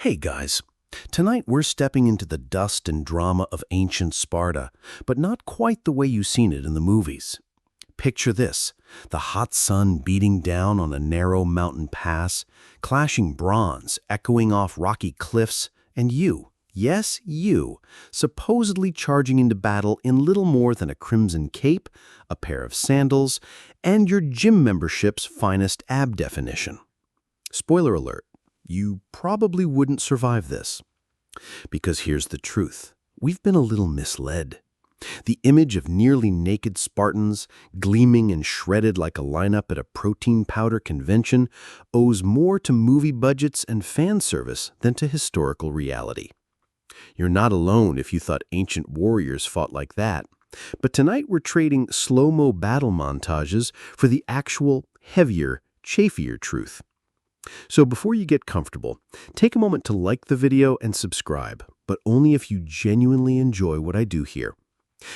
Hey guys, tonight we're stepping into the dust and drama of ancient Sparta, but not quite the way you've seen it in the movies. Picture this, the hot sun beating down on a narrow mountain pass, clashing bronze, echoing off rocky cliffs, and you, yes, you, supposedly charging into battle in little more than a crimson cape, a pair of sandals, and your gym membership's finest ab definition. Spoiler alert. You probably wouldn't survive this. Because here's the truth. We've been a little misled. The image of nearly naked Spartans, gleaming and shredded like a lineup at a protein powder convention, owes more to movie budgets and fan service than to historical reality. You're not alone if you thought ancient warriors fought like that. But tonight we're trading slow-mo battle montages for the actual, heavier, chafier truth. So before you get comfortable, take a moment to like the video and subscribe, but only if you genuinely enjoy what I do here.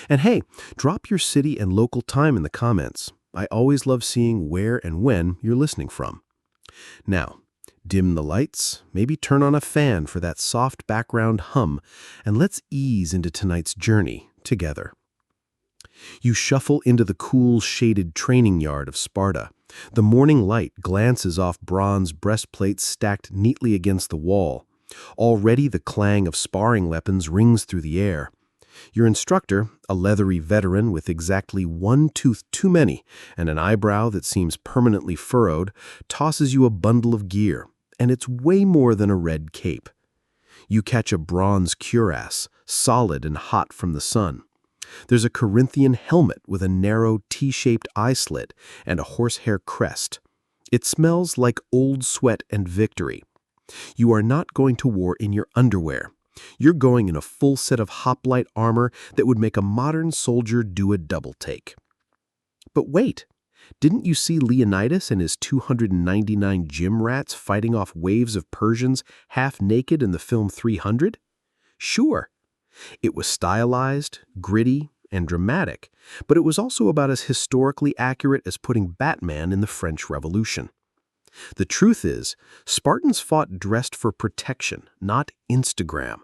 And hey, drop your city and local time in the comments. I always love seeing where and when you're listening from. Now, dim the lights, maybe turn on a fan for that soft background hum, and let's ease into tonight's journey together. You shuffle into the cool, shaded training yard of Sparta. The morning light glances off bronze breastplates stacked neatly against the wall. Already the clang of sparring weapons rings through the air. Your instructor, a leathery veteran with exactly one tooth too many and an eyebrow that seems permanently furrowed, tosses you a bundle of gear, and it's way more than a red cape. You catch a bronze cuirass, solid and hot from the sun. There's a Corinthian helmet with a narrow T-shaped eye slit and a horsehair crest. It smells like old sweat and victory. You are not going to war in your underwear. You're going in a full set of hoplite armor that would make a modern soldier do a double take. But wait, didn't you see Leonidas and his 299 gym rats fighting off waves of Persians half naked in the film 300? Sure. It was stylized, gritty, and dramatic, but it was also about as historically accurate as putting Batman in the French Revolution. The truth is, Spartans fought dressed for protection, not Instagram.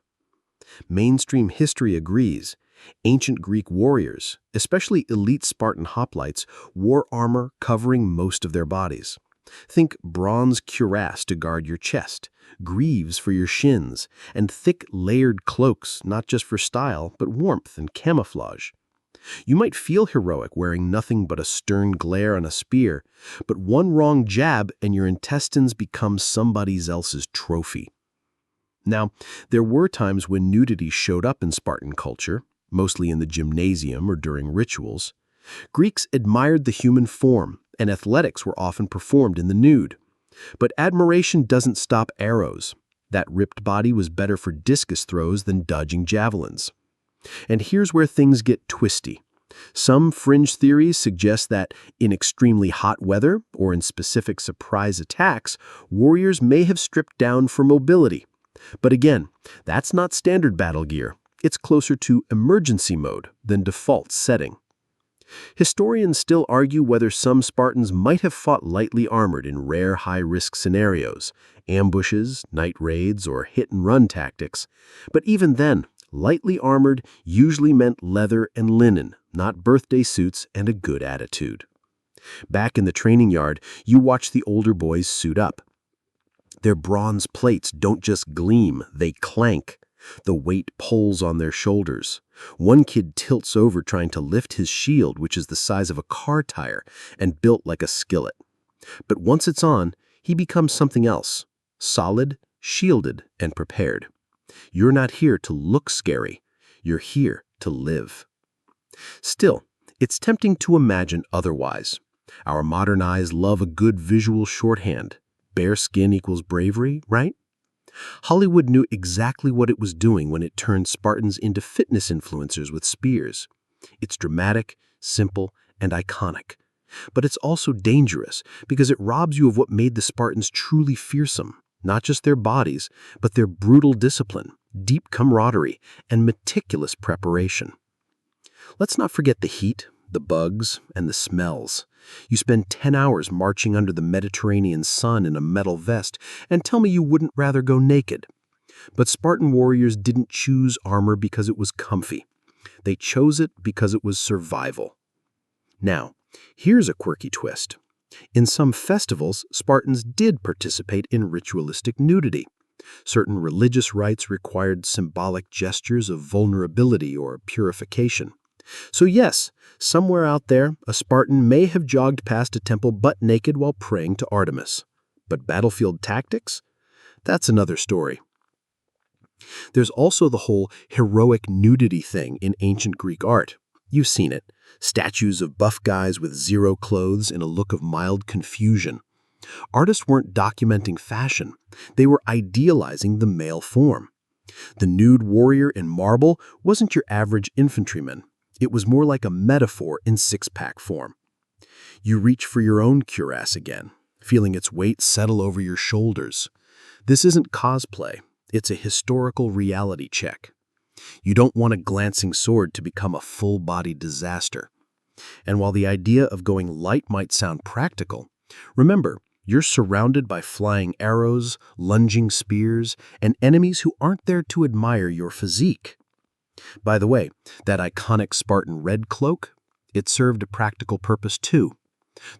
Mainstream history agrees. Ancient Greek warriors, especially elite Spartan hoplites, wore armor covering most of their bodies. Think bronze cuirass to guard your chest, greaves for your shins, and thick layered cloaks not just for style but warmth and camouflage. You might feel heroic wearing nothing but a stern glare on a spear, but one wrong jab and your intestines become somebody else's trophy. Now, there were times when nudity showed up in Spartan culture, mostly in the gymnasium or during rituals. Greeks admired the human form, and athletics were often performed in the nude. But admiration doesn't stop arrows. That ripped body was better for discus throws than dodging javelins. And here's where things get twisty. Some fringe theories suggest that in extremely hot weather or in specific surprise attacks, warriors may have stripped down for mobility. But again, that's not standard battle gear. It's closer to emergency mode than default setting. Historians still argue whether some Spartans might have fought lightly armored in rare high-risk scenarios, ambushes, night raids, or hit-and-run tactics. But even then, lightly armored usually meant leather and linen, not birthday suits and a good attitude. Back in the training yard, you watch the older boys suit up. Their bronze plates don't just gleam, they clank. The weight pulls on their shoulders. One kid tilts over trying to lift his shield, which is the size of a car tire and built like a skillet. But once it's on, he becomes something else, solid, shielded, and prepared. You're not here to look scary. You're here to live. Still, it's tempting to imagine otherwise. Our modern eyes love a good visual shorthand. Bare skin equals bravery, right? Hollywood knew exactly what it was doing when it turned Spartans into fitness influencers with spears. It's dramatic, simple, and iconic. But it's also dangerous because it robs you of what made the Spartans truly fearsome, not just their bodies, but their brutal discipline, deep camaraderie, and meticulous preparation. Let's not forget the heat, the bugs, and the smells. You spend 10 hours marching under the Mediterranean sun in a metal vest, and tell me you wouldn't rather go naked. But Spartan warriors didn't choose armor because it was comfy. They chose it because it was survival. Now, here's a quirky twist. In some festivals, Spartans did participate in ritualistic nudity. Certain religious rites required symbolic gestures of vulnerability or purification. So yes, somewhere out there, a Spartan may have jogged past a temple butt naked while praying to Artemis. But battlefield tactics? That's another story. There's also the whole heroic nudity thing in ancient Greek art. You've seen it. Statues of buff guys with zero clothes in a look of mild confusion. Artists weren't documenting fashion. They were idealizing the male form. The nude warrior in marble wasn't your average infantryman. It was more like a metaphor in six-pack form. You reach for your own cuirass again, feeling its weight settle over your shoulders. This isn't cosplay. It's a historical reality check. You don't want a glancing sword to become a full-body disaster. And while the idea of going light might sound practical, remember, you're surrounded by flying arrows, lunging spears, and enemies who aren't there to admire your physique. By the way, that iconic Spartan red cloak, it served a practical purpose too.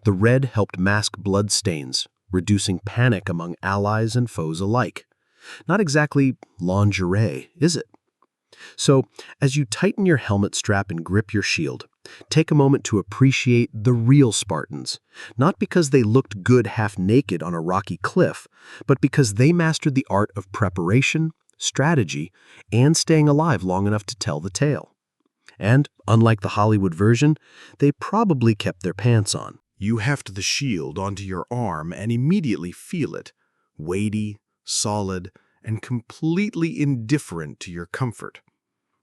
The red helped mask bloodstains, reducing panic among allies and foes alike. Not exactly lingerie, is it? So, as you tighten your helmet strap and grip your shield, take a moment to appreciate the real Spartans, not because they looked good half-naked on a rocky cliff, but because they mastered the art of preparation, strategy, and staying alive long enough to tell the tale. And, unlike the Hollywood version, they probably kept their pants on. You heft the shield onto your arm and immediately feel it, weighty, solid, and completely indifferent to your comfort.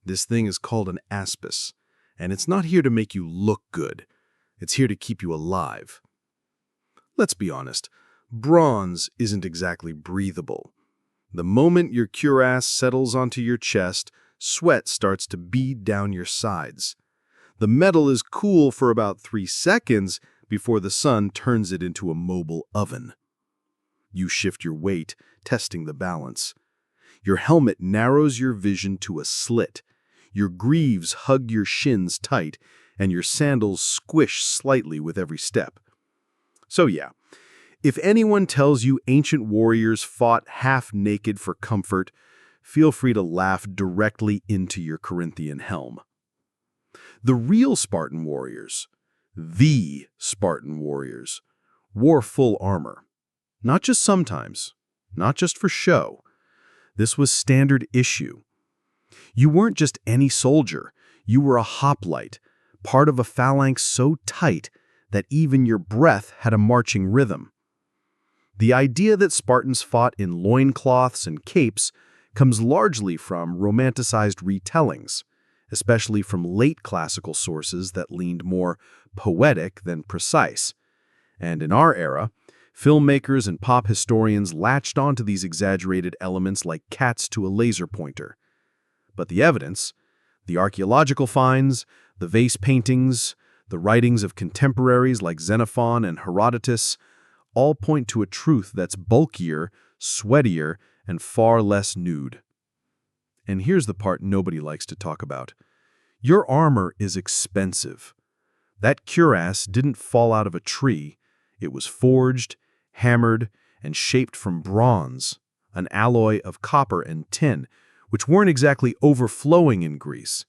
This thing is called an aspis, and it's not here to make you look good. It's here to keep you alive. Let's be honest, bronze isn't exactly breathable. The moment your cuirass settles onto your chest, sweat starts to bead down your sides. The metal is cool for about 3 seconds before the sun turns it into a mobile oven. You shift your weight, testing the balance. Your helmet narrows your vision to a slit. Your greaves hug your shins tight, and your sandals squish slightly with every step. So yeah, if anyone tells you ancient warriors fought half-naked for comfort, feel free to laugh directly into your Corinthian helm. The real Spartan warriors, the Spartan warriors, wore full armor. Not just sometimes, not just for show. This was standard issue. You weren't just any soldier, you were a hoplite, part of a phalanx so tight that even your breath had a marching rhythm. The idea that Spartans fought in loincloths and capes comes largely from romanticized retellings, especially from late classical sources that leaned more poetic than precise. And in our era, filmmakers and pop historians latched onto these exaggerated elements like cats to a laser pointer. But the evidence, the archaeological finds, the vase paintings, the writings of contemporaries like Xenophon and Herodotus, all point to a truth that's bulkier, sweatier, and far less nude. And here's the part nobody likes to talk about. Your armor is expensive. That cuirass didn't fall out of a tree. It was forged, hammered, and shaped from bronze, an alloy of copper and tin, which weren't exactly overflowing in Greece.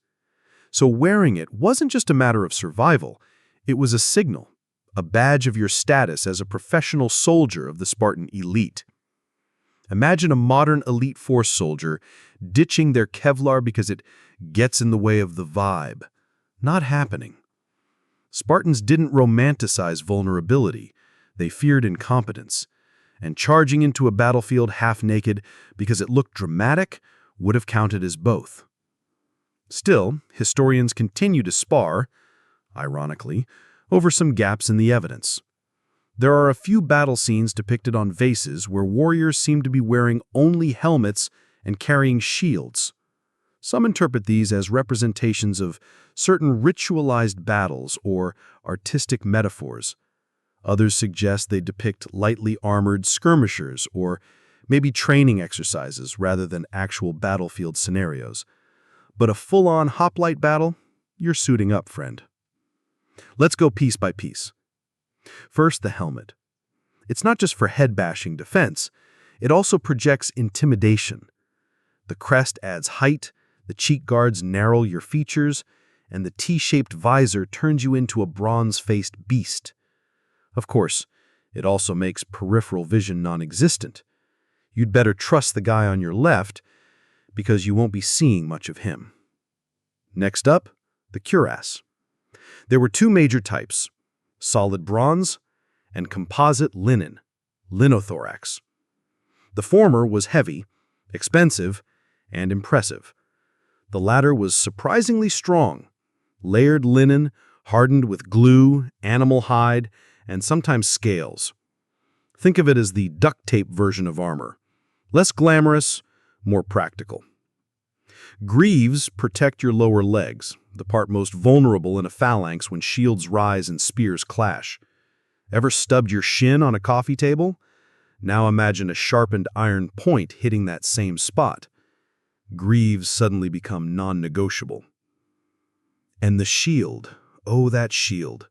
So wearing it wasn't just a matter of survival, it was a signal, a badge of your status as a professional soldier of the Spartan elite. Imagine a modern elite force soldier ditching their Kevlar because it gets in the way of the vibe. Not happening. Spartans didn't romanticize vulnerability, they feared incompetence, and charging into a battlefield half-naked because it looked dramatic would have counted as both. Still, historians continue to spar, ironically, over some gaps in the evidence. There are a few battle scenes depicted on vases where warriors seem to be wearing only helmets and carrying shields. Some interpret these as representations of certain ritualized battles or artistic metaphors. Others suggest they depict lightly armored skirmishers or Maybe training exercises rather than actual battlefield scenarios. But a full-on hoplite battle? You're suiting up, friend. Let's go piece by piece. First, the helmet. It's not just for head-bashing defense. It also projects intimidation. The crest adds height, the cheek guards narrow your features, and the T-shaped visor turns you into a bronze-faced beast. Of course, it also makes peripheral vision non-existent. You'd better trust the guy on your left because you won't be seeing much of him. Next up, the cuirass. There were two major types, solid bronze and composite linen, linothorax. The former was heavy, expensive, and impressive. The latter was surprisingly strong, layered linen, hardened with glue, animal hide, and sometimes scales. Think of it as the duct tape version of armor. Less glamorous, more practical. Greaves protect your lower legs, the part most vulnerable in a phalanx when shields rise and spears clash. Ever stubbed your shin on a coffee table? Now imagine a sharpened iron point hitting that same spot. Greaves suddenly become non-negotiable. And the shield, oh that shield.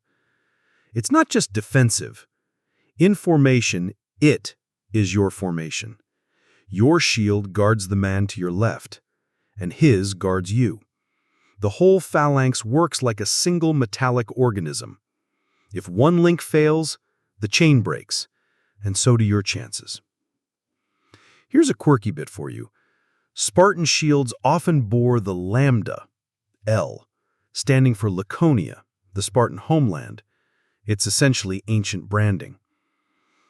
It's not just defensive. In formation, it is your formation. Your shield guards the man to your left, and his guards you. The whole phalanx works like a single metallic organism. If one link fails, the chain breaks, and so do your chances. Here's a quirky bit for you. Spartan shields often bore the lambda, L, standing for Laconia, the Spartan homeland. It's essentially ancient branding.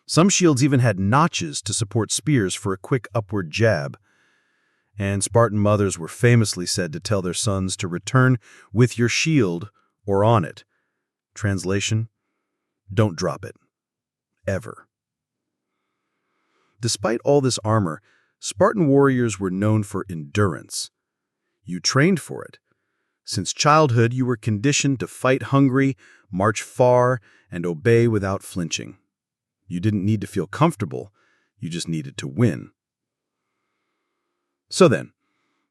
Some shields even had notches to support spears for a quick upward jab. And Spartan mothers were famously said to tell their sons to return with your shield or on it. Translation: don't drop it. Ever. Despite all this armor, Spartan warriors were known for endurance. You trained for it. Since childhood, you were conditioned to fight hungry, march far, and obey without flinching. You didn't need to feel comfortable, you just needed to win. So then,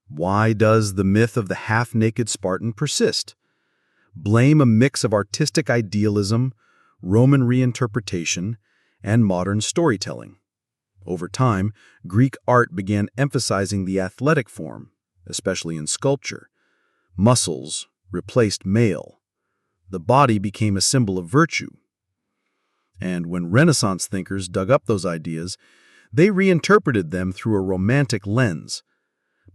why does the myth of the half-naked Spartan persist? Blame a mix of artistic idealism, Roman reinterpretation, and modern storytelling. Over time, Greek art began emphasizing the athletic form, especially in sculpture. Muscles replaced mail. The body became a symbol of virtue. And when Renaissance thinkers dug up those ideas, they reinterpreted them through a romantic lens.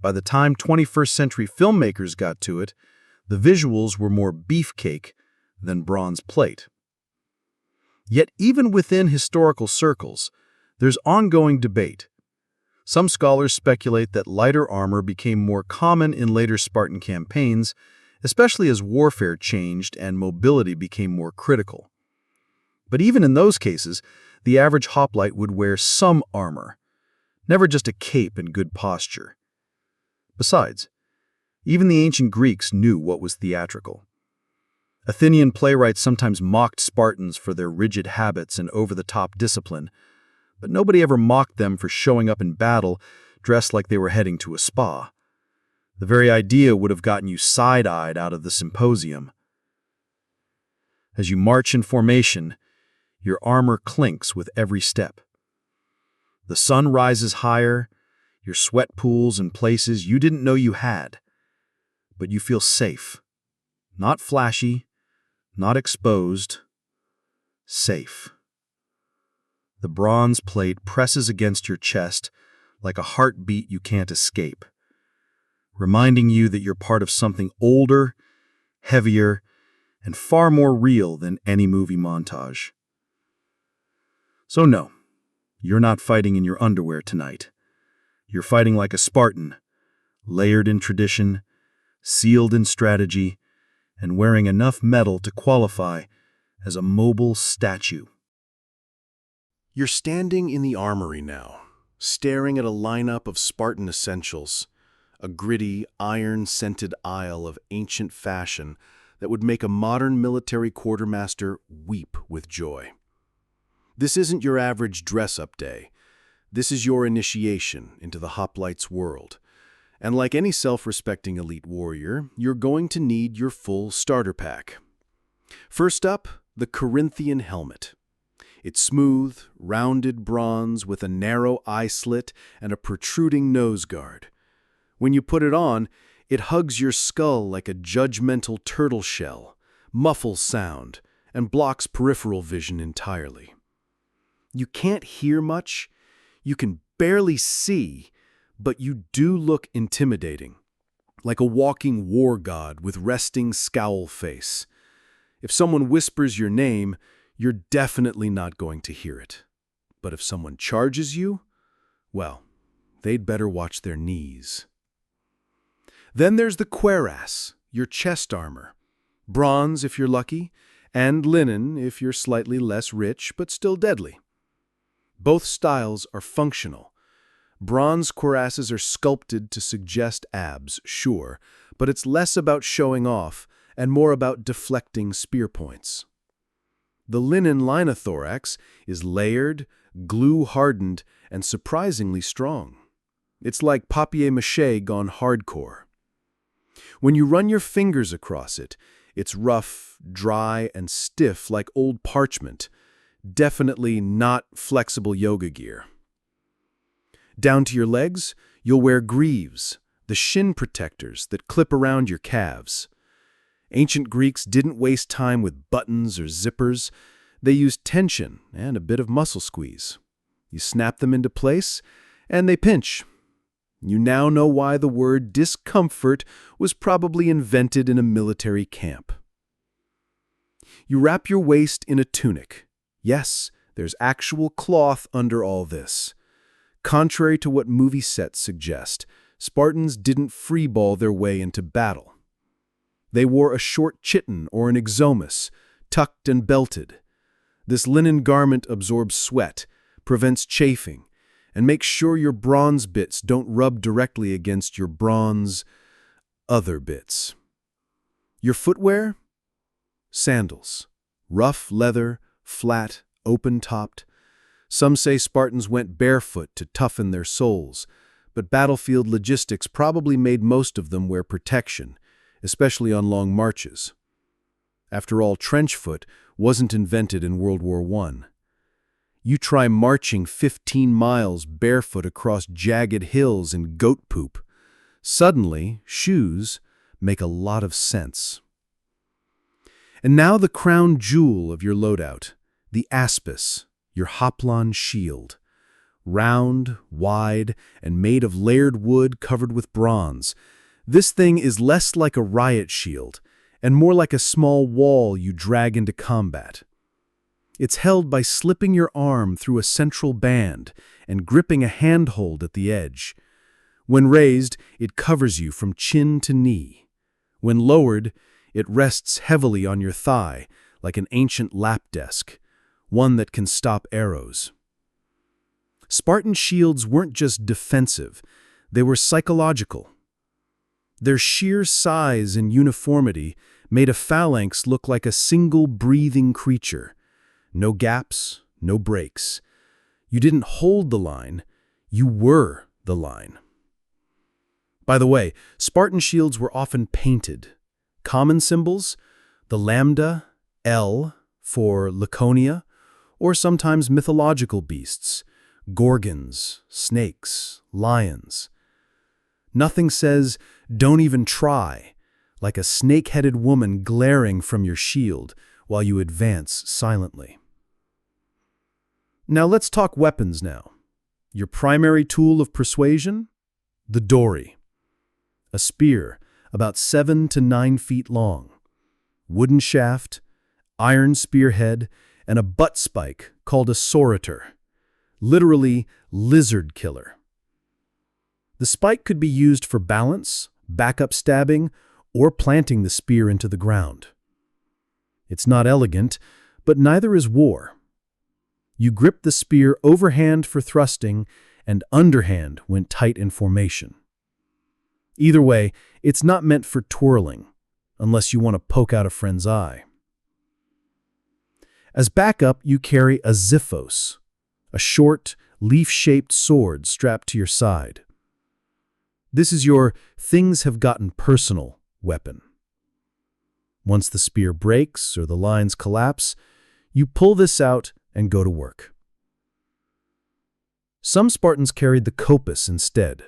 By the time 21st century filmmakers got to it, the visuals were more beefcake than bronze plate. Yet even within historical circles, there's ongoing debate. Some scholars speculate that lighter armor became more common in later Spartan campaigns, especially as warfare changed and mobility became more critical. But even in those cases, the average hoplite would wear some armor, never just a cape and good posture. Besides, even the ancient Greeks knew what was theatrical. Athenian playwrights sometimes mocked Spartans for their rigid habits and over-the-top discipline, but nobody ever mocked them for showing up in battle dressed like they were heading to a spa. The very idea would have gotten you side-eyed out of the symposium. As you march in formation, your armor clinks with every step. The sun rises higher, your sweat pools in places you didn't know you had. But you feel safe. Not flashy, not exposed. Safe. The bronze plate presses against your chest like a heartbeat you can't escape, reminding you that you're part of something older, heavier, and far more real than any movie montage. So no, you're not fighting in your underwear tonight. You're fighting like a Spartan, layered in tradition, sealed in strategy, and wearing enough metal to qualify as a mobile statue. You're standing in the armory now, staring at a lineup of Spartan essentials, a gritty, iron-scented aisle of ancient fashion that would make a modern military quartermaster weep with joy. This isn't your average dress-up day. This is your initiation into the hoplites world. And like any self-respecting elite warrior, you're going to need your full starter pack. First up, the Corinthian helmet. It's smooth, rounded bronze with a narrow eye slit and a protruding nose guard. When you put it on, it hugs your skull like a judgmental turtle shell, muffles sound, and blocks peripheral vision entirely. You can't hear much, you can barely see, but you do look intimidating, like a walking war god with resting scowl face. If someone whispers your name, you're definitely not going to hear it. But if someone charges you, well, they'd better watch their knees. Then there's the cuirass, your chest armor. Bronze if you're lucky, and linen if you're slightly less rich but still deadly. Both styles are functional. Bronze cuirasses are sculpted to suggest abs, sure, but it's less about showing off and more about deflecting spear points. The linen linothorax is layered, glue-hardened, and surprisingly strong. It's like papier-mâché gone hardcore. When you run your fingers across it, it's rough, dry, and stiff like old parchment. Definitely not flexible yoga gear. Down to your legs, you'll wear greaves, the shin protectors that clip around your calves. Ancient Greeks didn't waste time with buttons or zippers. They used tension and a bit of muscle squeeze. You snap them into place, and they pinch. You now know why the word discomfort was probably invented in a military camp. You wrap your waist in a tunic. Yes, there's actual cloth under all this. Contrary to what movie sets suggest, Spartans didn't freeball their way into battle. They wore a short chiton or an exomus, tucked and belted. This linen garment absorbs sweat, prevents chafing, and makes sure your bronze bits don't rub directly against your bronze other bits. Your footwear? Sandals. Rough leather, flat, open-topped. Some say Spartans went barefoot to toughen their soles, but battlefield logistics probably made most of them wear protection, especially on long marches. After all, trench foot wasn't invented in World War I. You try marching 15 miles barefoot across jagged hills in goat poop. Suddenly, shoes make a lot of sense. And now the crown jewel of your loadout, the aspis, your hoplon shield. Round, wide, and made of layered wood covered with bronze. This thing is less like a riot shield and more like a small wall you drag into combat. It's held by slipping your arm through a central band and gripping a handhold at the edge. When raised, it covers you from chin to knee. When lowered, it rests heavily on your thigh like an ancient lap desk, one that can stop arrows. Spartan shields weren't just defensive, they were psychological. Their sheer size and uniformity made a phalanx look like a single breathing creature. No gaps, no breaks. You didn't hold the line, you were the line. By the way, Spartan shields were often painted. Common symbols, the lambda, L for Laconia, or sometimes mythological beasts, gorgons, snakes, lions. Nothing says, "Don't even try," like a snake-headed woman glaring from your shield while you advance silently. Now let's talk weapons now. Your primary tool of persuasion? The dory. A spear about 7 to 9 feet long. Wooden shaft, iron spearhead, and a butt spike called a soritor. Literally, lizard killer. The spike could be used for balance, backup stabbing, or planting the spear into the ground. It's not elegant, but neither is war. You grip the spear overhand for thrusting and underhand when tight in formation. Either way, it's not meant for twirling, unless you want to poke out a friend's eye. As backup, you carry a xiphos, a short, leaf-shaped sword strapped to your side. This is your things have gotten personal weapon. Once the spear breaks or the lines collapse, you pull this out and go to work. Some Spartans carried the kopis instead,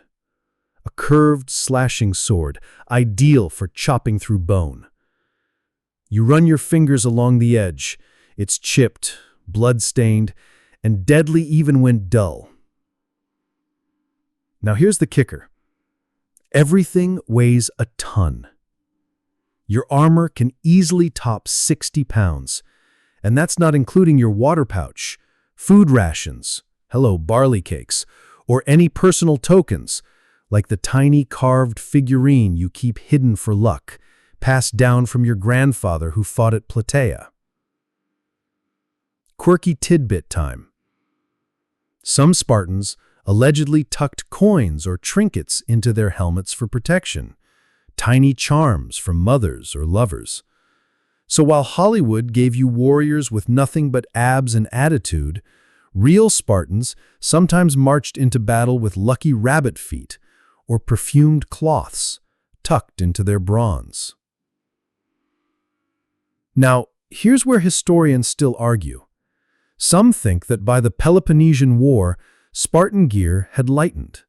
a curved, slashing sword, ideal for chopping through bone. You run your fingers along the edge. It's chipped, blood-stained, and deadly even when dull. Now here's the kicker. Everything weighs a ton. Your armor can easily top 60 pounds, and that's not including your water pouch, food rations, barley cakes, or any personal tokens, like the tiny carved figurine you keep hidden for luck, passed down from your grandfather who fought at Plataea. Quirky tidbit time. Some Spartans allegedly tucked coins or trinkets into their helmets for protection, tiny charms from mothers or lovers. So while Hollywood gave you warriors with nothing but abs and attitude, real Spartans sometimes marched into battle with lucky rabbit feet or perfumed cloths tucked into their bronze. Now, here's where historians still argue. Some think that by the Peloponnesian War, Spartan gear had lightened.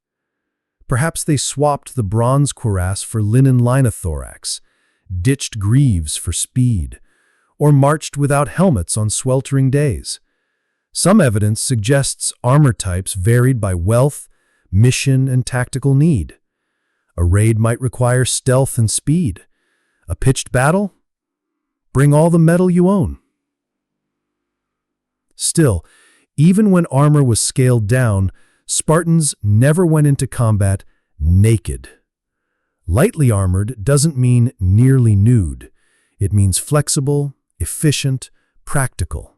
Perhaps they swapped the bronze cuirass for linen linothorax, ditched greaves for speed, or marched without helmets on sweltering days. Some evidence suggests armor types varied by wealth, mission, and tactical need. A raid might require stealth and speed. A pitched battle? Bring all the metal you own. Still, even when armor was scaled down, Spartans never went into combat naked. Lightly armored doesn't mean nearly nude. It means flexible, efficient, practical.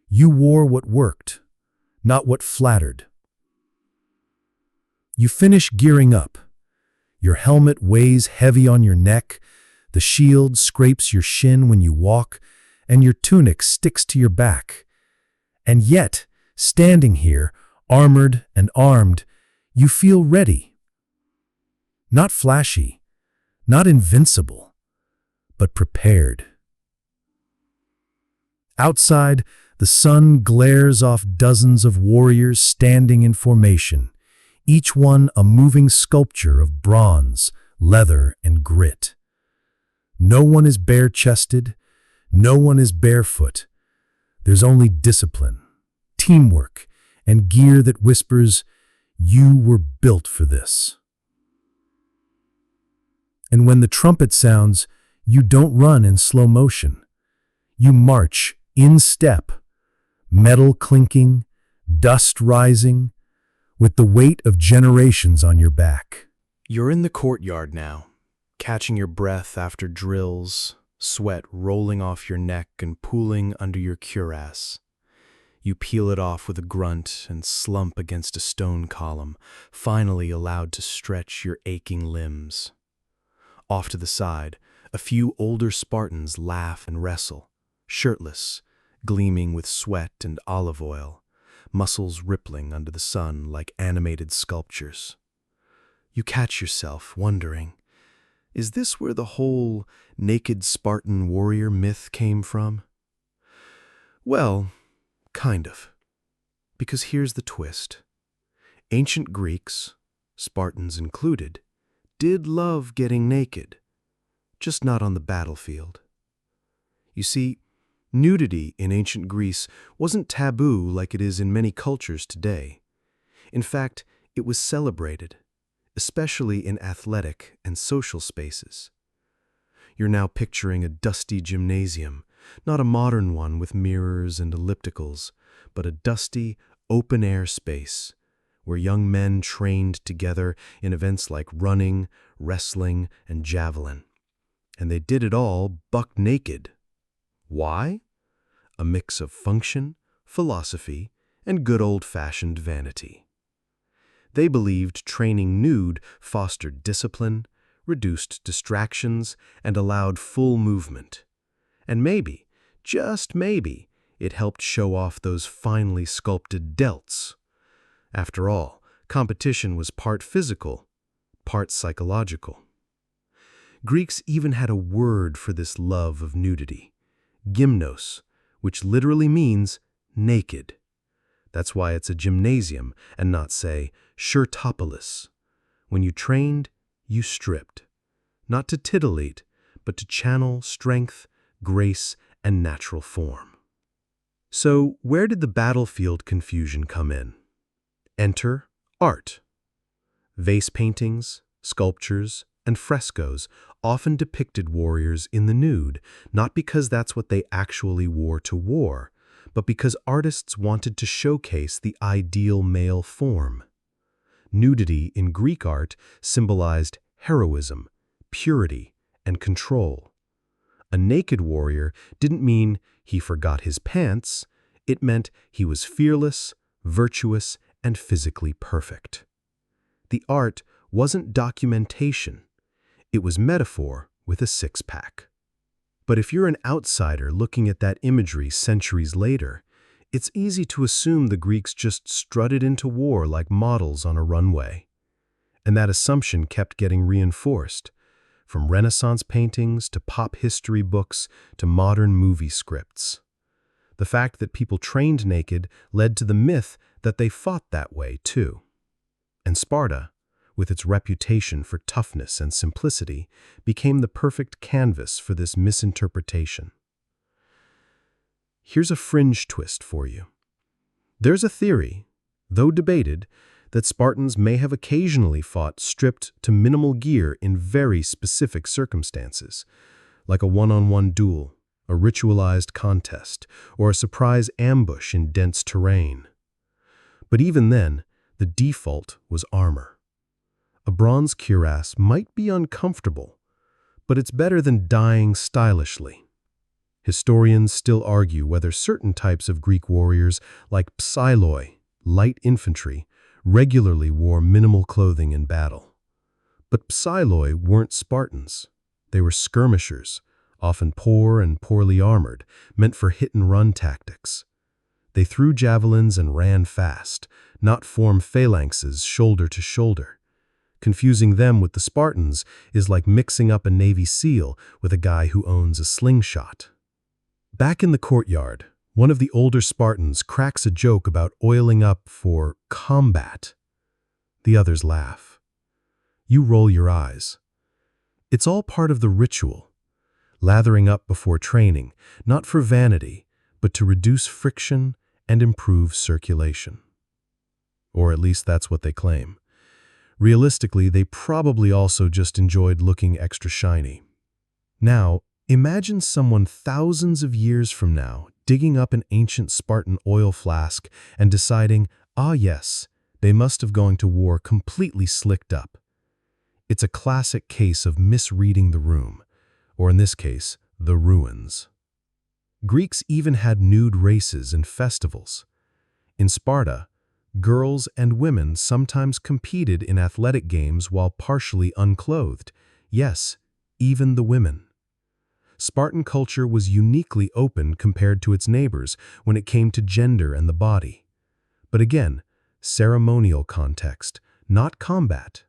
You wore what worked, not what flattered. You finish gearing up. Your helmet weighs heavy on your neck, the shield scrapes your shin when you walk, and your tunic sticks to your back. And yet, standing here, armored and armed, you feel ready. Not flashy, not invincible, but prepared. Outside, the sun glares off dozens of warriors standing in formation, each one a moving sculpture of bronze, leather, and grit. No one is bare-chested, no one is barefoot. There's only discipline, teamwork, and gear that whispers, "You were built for this." And when the trumpet sounds, you don't run in slow motion. You march in step, metal clinking, dust rising, with the weight of generations on your back. You're in the courtyard now, catching your breath after drills, sweat rolling off your neck and pooling under your cuirass. You peel it off with a grunt and slump against a stone column, finally allowed to stretch your aching limbs. Off to the side, a few older Spartans laugh and wrestle, shirtless, gleaming with sweat and olive oil, muscles rippling under the sun like animated sculptures. You catch yourself wondering, is this where the whole naked Spartan warrior myth came from? Well, kind of. Because here's the twist. Ancient Greeks, Spartans included, did love getting naked, just not on the battlefield. You see, nudity in ancient Greece wasn't taboo like it is in many cultures today. In fact, it was celebrated, especially in athletic and social spaces. You're now picturing a dusty gymnasium, not a modern one with mirrors and ellipticals, but a dusty, open-air space where young men trained together in events like running, wrestling, and javelin. And they did it all buck naked. Why? A mix of function, philosophy, and good old-fashioned vanity. They believed training nude fostered discipline, reduced distractions, and allowed full movement. And maybe, just maybe, it helped show off those finely sculpted delts, After all, competition was part physical, part psychological. Greeks even had a word for this love of nudity, gymnos, which literally means naked. That's why it's a gymnasium and not, say, shirtopolis. When you trained, you stripped. Not to titillate, but to channel strength, grace, and natural form. So, where did the battlefield confusion come in? Enter art. Vase paintings, sculptures, and frescoes often depicted warriors in the nude, not because that's what they actually wore to war, but because artists wanted to showcase the ideal male form. Nudity in Greek art symbolized heroism, purity, and control. A naked warrior didn't mean he forgot his pants, it meant he was fearless, virtuous, and physically perfect. The art wasn't documentation, it was metaphor with a six-pack. But if you're an outsider looking at that imagery centuries later, it's easy to assume the Greeks just strutted into war like models on a runway. And that assumption kept getting reinforced, from Renaissance paintings to pop history books to modern movie scripts. The fact that people trained naked led to the myth that they fought that way too. And Sparta, with its reputation for toughness and simplicity, became the perfect canvas for this misinterpretation. Here's a fringe twist for you. There's a theory, though debated, that Spartans may have occasionally fought stripped to minimal gear in very specific circumstances, like a one-on-one duel, a ritualized contest, or a surprise ambush in dense terrain. But even then, the default was armor. A bronze cuirass might be uncomfortable, but it's better than dying stylishly. Historians still argue whether certain types of Greek warriors, like psiloi, light infantry, regularly wore minimal clothing in battle. But psiloi weren't Spartans. They were skirmishers, often poor and poorly armored, meant for hit-and-run tactics. They threw javelins and ran fast, not form phalanxes shoulder to shoulder. Confusing them with the Spartans is like mixing up a Navy SEAL with a guy who owns a slingshot. Back in the courtyard, one of the older Spartans cracks a joke about oiling up for combat. The others laugh. You roll your eyes. It's all part of the ritual. Lathering up before training, not for vanity, but to reduce friction and improve circulation. Or at least that's what they claim. Realistically, they probably also just enjoyed looking extra shiny. Now, imagine someone thousands of years from now digging up an ancient Spartan oil flask and deciding, ah yes, they must have gone to war completely slicked up. It's a classic case of misreading the room, or in this case, the ruins. Greeks even had nude races and festivals. In Sparta, girls and women sometimes competed in athletic games while partially unclothed. Yes, even the women. Spartan culture was uniquely open compared to its neighbors when it came to gender and the body. But again, ceremonial context, not combat.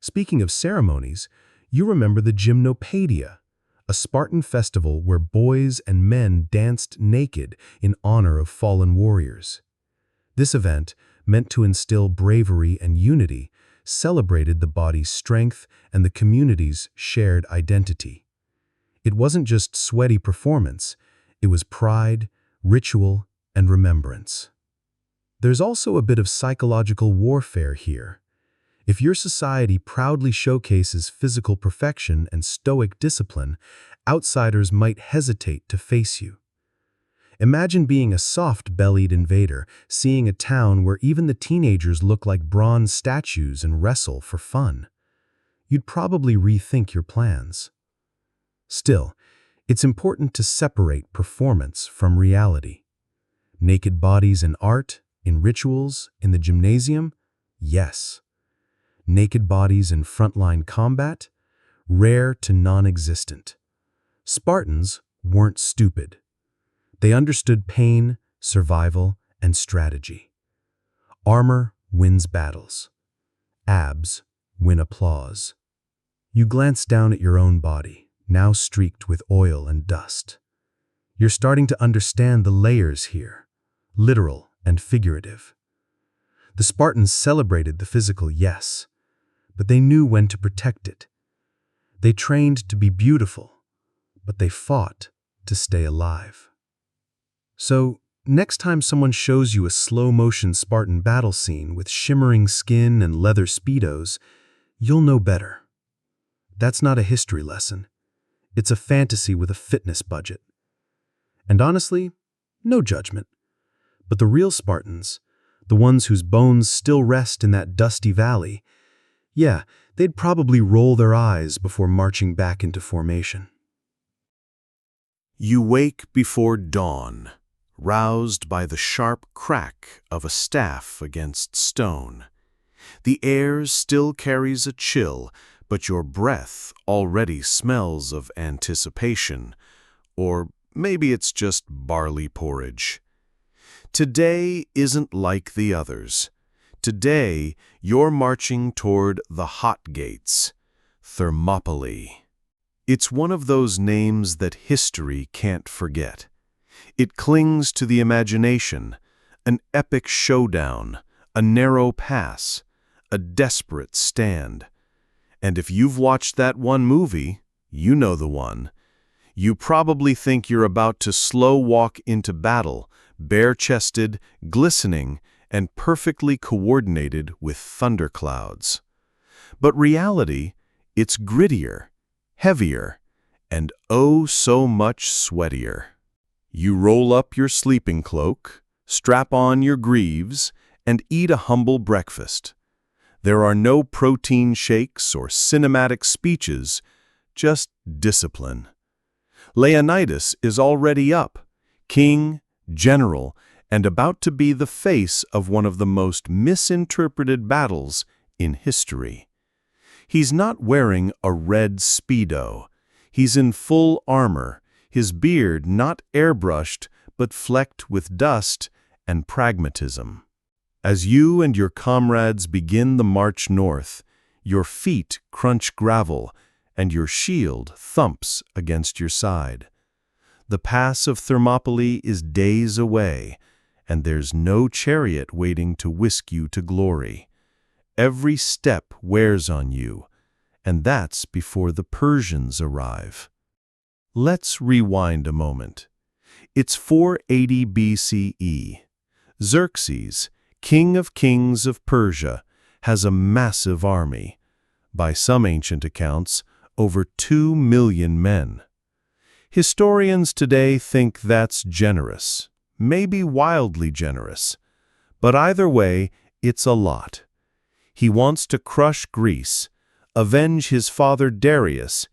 Speaking of ceremonies, you remember the Gymnopaedia, a Spartan festival where boys and men danced naked in honor of fallen warriors. This event, meant to instill bravery and unity, celebrated the body's strength and the community's shared identity. It wasn't just sweaty performance, it was pride, ritual, and remembrance. There's also a bit of psychological warfare here. If your society proudly showcases physical perfection and stoic discipline, outsiders might hesitate to face you. Imagine being a soft-bellied invader, seeing a town where even the teenagers look like bronze statues and wrestle for fun. You'd probably rethink your plans. Still, it's important to separate performance from reality. Naked bodies in art, in rituals, in the gymnasium? Yes. Naked bodies in frontline combat? Rare to non-existent. Spartans weren't stupid. They understood pain, survival, and strategy. Armor wins battles. Abs win applause. You glance down at your own body, now streaked with oil and dust. You're starting to understand the layers here, literal and figurative. The Spartans celebrated the physical, yes, but they knew when to protect it. They trained to be beautiful, but they fought to stay alive. So, next time someone shows you a slow-motion Spartan battle scene with shimmering skin and leather speedos, you'll know better. That's not a history lesson. It's a fantasy with a fitness budget. And honestly, no judgment. But the real Spartans, the ones whose bones still rest in that dusty valley, yeah, they'd probably roll their eyes before marching back into formation. You wake before dawn, roused by the sharp crack of a staff against stone. The air still carries a chill, but your breath already smells of anticipation, or maybe it's just barley porridge. Today isn't like the others. Today, you're marching toward the hot gates, Thermopylae. It's one of those names that history can't forget. It clings to the imagination, an epic showdown, a narrow pass, a desperate stand. And if you've watched that one movie, you know the one. You probably think you're about to slow walk into battle, bare-chested, glistening, and perfectly coordinated with thunderclouds. But reality, it's grittier, heavier, and oh so much sweatier. You roll up your sleeping cloak, strap on your greaves, and eat a humble breakfast. There are no protein shakes or cinematic speeches, just discipline. Leonidas is already up, king, general, and about to be the face of one of the most misinterpreted battles in history. He's not wearing a red Speedo. He's in full armor, his beard not airbrushed but flecked with dust and pragmatism. As you and your comrades begin the march north, your feet crunch gravel and your shield thumps against your side. The pass of Thermopylae is days away, and there's no chariot waiting to whisk you to glory. Every step wears on you, and that's before the Persians arrive. Let's rewind a moment. It's 480 BCE. Xerxes, king of kings of Persia, has a massive army. By some ancient accounts, over 2 million men. Historians today think that's generous, maybe wildly generous. But either way, it's a lot. He wants to crush Greece, avenge his father Darius,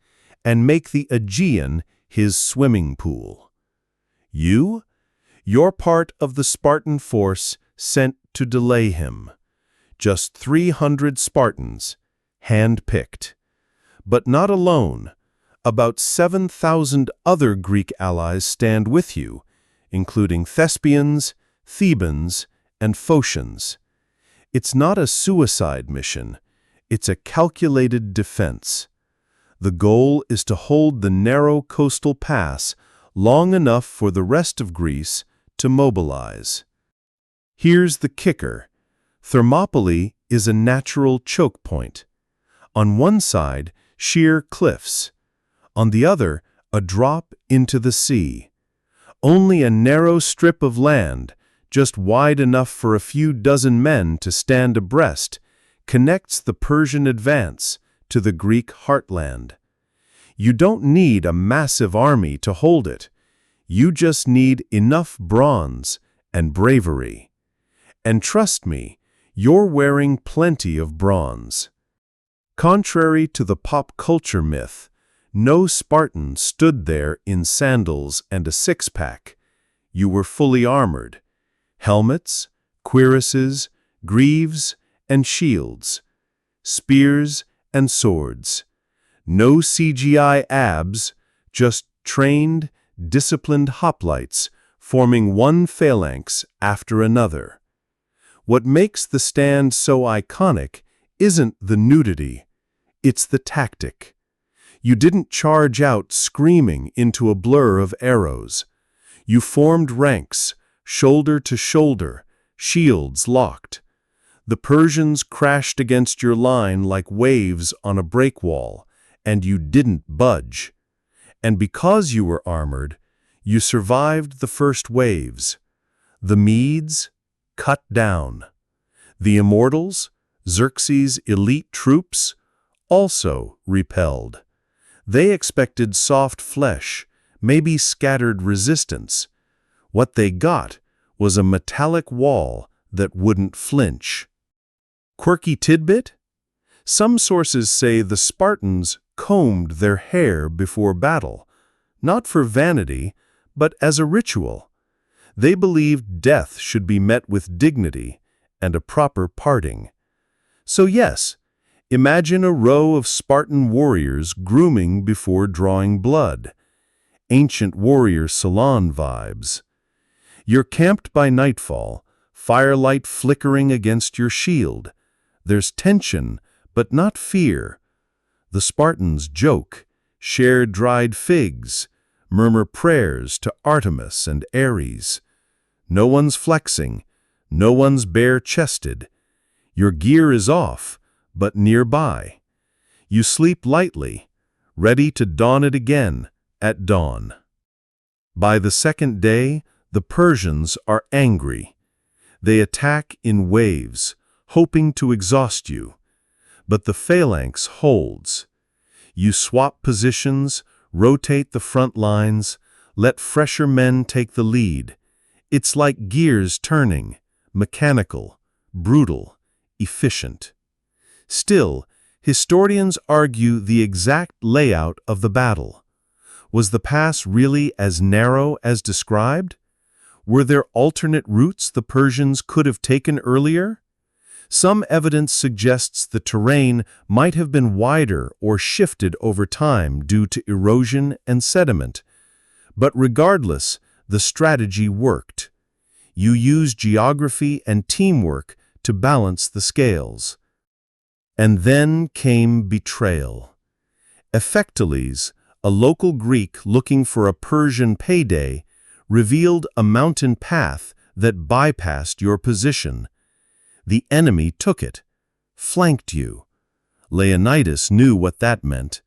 and make the Aegean his swimming pool. You're part of the Spartan force sent to delay him. Just 300 Spartans, hand-picked. But not alone. About 7,000 other Greek allies stand with you, including Thespians, Thebans, and Phocians. It's not a suicide mission. It's a calculated defense. The goal is to hold the narrow coastal pass long enough for the rest of Greece to mobilize. Here's the kicker. Thermopylae is a natural choke point. On one side, sheer cliffs. On the other, a drop into the sea. Only a narrow strip of land, just wide enough for a few dozen men to stand abreast, connects the Persian advance to the Greek heartland. You don't need a massive army to hold it. You just need enough bronze and bravery. And trust me, you're wearing plenty of bronze. Contrary to the pop culture myth, no Spartan stood there in sandals and a six-pack. You were fully armored. Helmets, cuirasses, greaves, and shields. Spears and swords. No CGI abs, just trained, disciplined hoplites forming one phalanx after another. What makes the stand so iconic isn't the nudity, it's the tactic. You didn't charge out screaming into a blur of arrows. You formed ranks, shoulder to shoulder, shields locked. The Persians crashed against your line like waves on a breakwall, and you didn't budge. And because you were armored, you survived the first waves. The Medes, cut down. The Immortals, Xerxes' elite troops, also repelled. They expected soft flesh, maybe scattered resistance. What they got was a metallic wall that wouldn't flinch. Quirky tidbit? Some sources say the Spartans combed their hair before battle, not for vanity, but as a ritual. They believed death should be met with dignity and a proper parting. So yes, imagine a row of Spartan warriors grooming before drawing blood. Ancient warrior salon vibes. You're camped by nightfall, firelight flickering against your shield. There's tension, but not fear. The Spartans joke, share dried figs, murmur prayers to Artemis and Ares. No one's flexing, no one's bare-chested. Your gear is off, but nearby. You sleep lightly, ready to don it again at dawn. By the second day, the Persians are angry. They attack in waves, hoping to exhaust you. But the phalanx holds. You swap positions, rotate the front lines, let fresher men take the lead. It's like gears turning, mechanical, brutal, efficient. Still, historians argue the exact layout of the battle. Was the pass really as narrow as described? Were there alternate routes the Persians could have taken earlier? Some evidence suggests the terrain might have been wider or shifted over time due to erosion and sediment. But regardless, the strategy worked. You used geography and teamwork to balance the scales. And then came betrayal. Ephecteles, a local Greek looking for a Persian payday, revealed a mountain path that bypassed your position. The enemy took it, flanked you. Leonidas knew what that meant.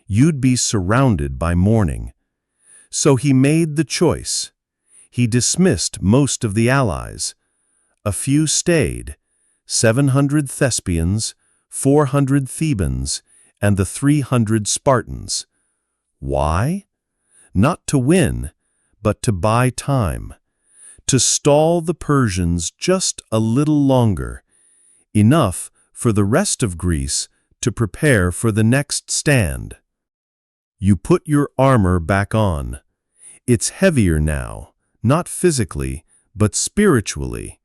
You'd be surrounded by morning. So he made the choice. He dismissed most of the allies. A few stayed, 700 Thespians, 400 Thebans, and the 300 Spartans. Why? Not to win, but to buy time. To stall the Persians just a little longer, enough for the rest of Greece to prepare for the next stand. You put your armor back on. It's heavier now, not physically, but spiritually.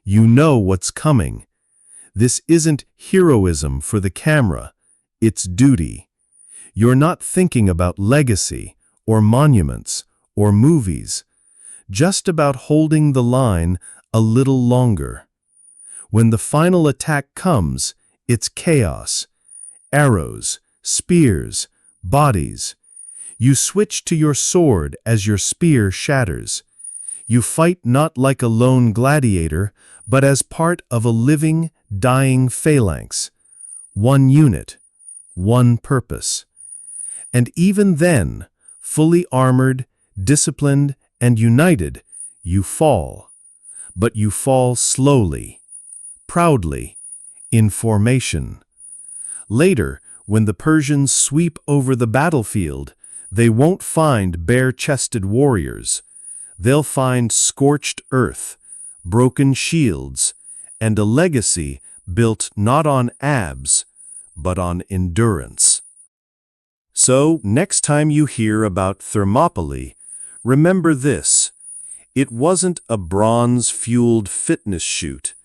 You know what's coming. This isn't heroism for the camera, it's duty. You're not thinking about legacy, or monuments, or movies. Just about holding the line a little longer. When the final attack comes, it's chaos. Arrows, spears, bodies. You switch to your sword as your spear shatters. You fight not like a lone gladiator, but as part of a living, dying phalanx. One unit, one purpose. And even then, fully armored, disciplined, and united, you fall. But you fall slowly, proudly, in formation. Later, when the Persians sweep over the battlefield, they won't find bare-chested warriors. They'll find scorched earth, broken shields, and a legacy built not on abs, but on endurance. So, next time you hear about Thermopylae, remember this. It wasn't a bronze-fueled fitness shoot.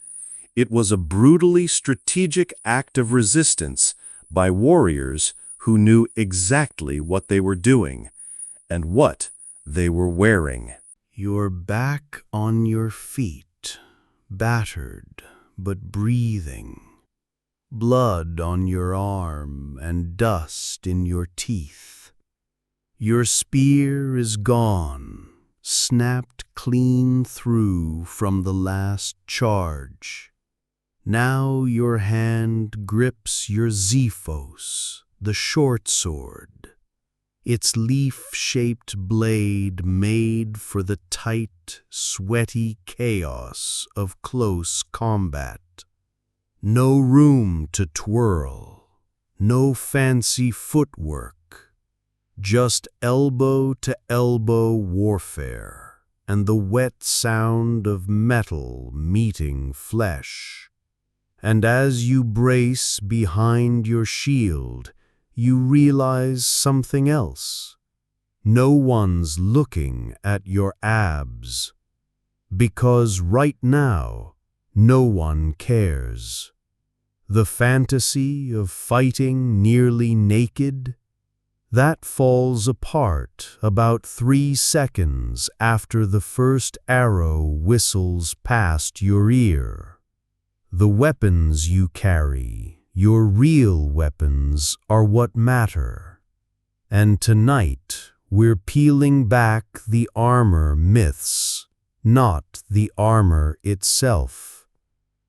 It was a brutally strategic act of resistance by warriors who knew exactly what they were doing and what they were wearing. You're back on your feet, battered but breathing, blood on your arm and dust in your teeth. Your spear is gone, snapped clean through from the last charge. Now your hand grips your Xephos, the short sword, its leaf-shaped blade made for the tight, sweaty chaos of close combat. No room to twirl, no fancy footwork, just elbow-to-elbow warfare and the wet sound of metal meeting flesh. And as you brace behind your shield, you realize something else. No one's looking at your abs, because right now, no one cares. The fantasy of fighting nearly naked, that falls apart about 3 seconds after the first arrow whistles past your ear. The weapons you carry, your real weapons, are what matter. And tonight, we're peeling back the armor myths, not the armor itself.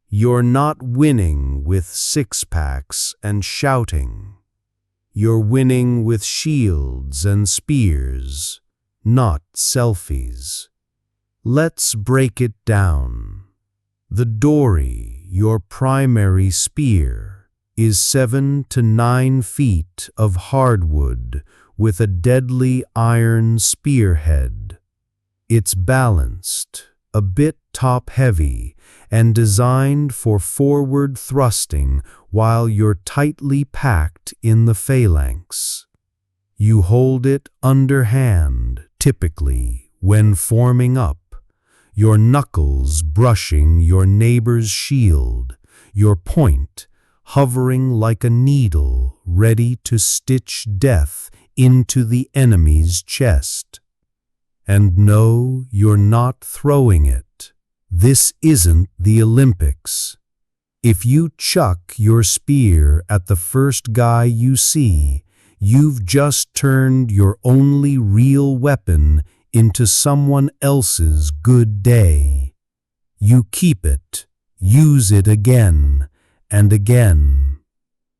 You're not winning with six-packs and shouting. You're winning with shields and spears, not selfies. Let's break it down. The dory, your primary spear, is 7 to 9 feet of hardwood with a deadly iron spearhead. It's balanced, a bit top-heavy, and designed for forward thrusting while you're tightly packed in the phalanx. You hold it underhand, typically, when forming up, your knuckles brushing your neighbor's shield, your point hovering like a needle ready to stitch death into the enemy's chest. And no, you're not throwing it. This isn't the Olympics. If you chuck your spear at the first guy you see, you've just turned your only real weapon into someone else's good day. You keep it, use it again and again.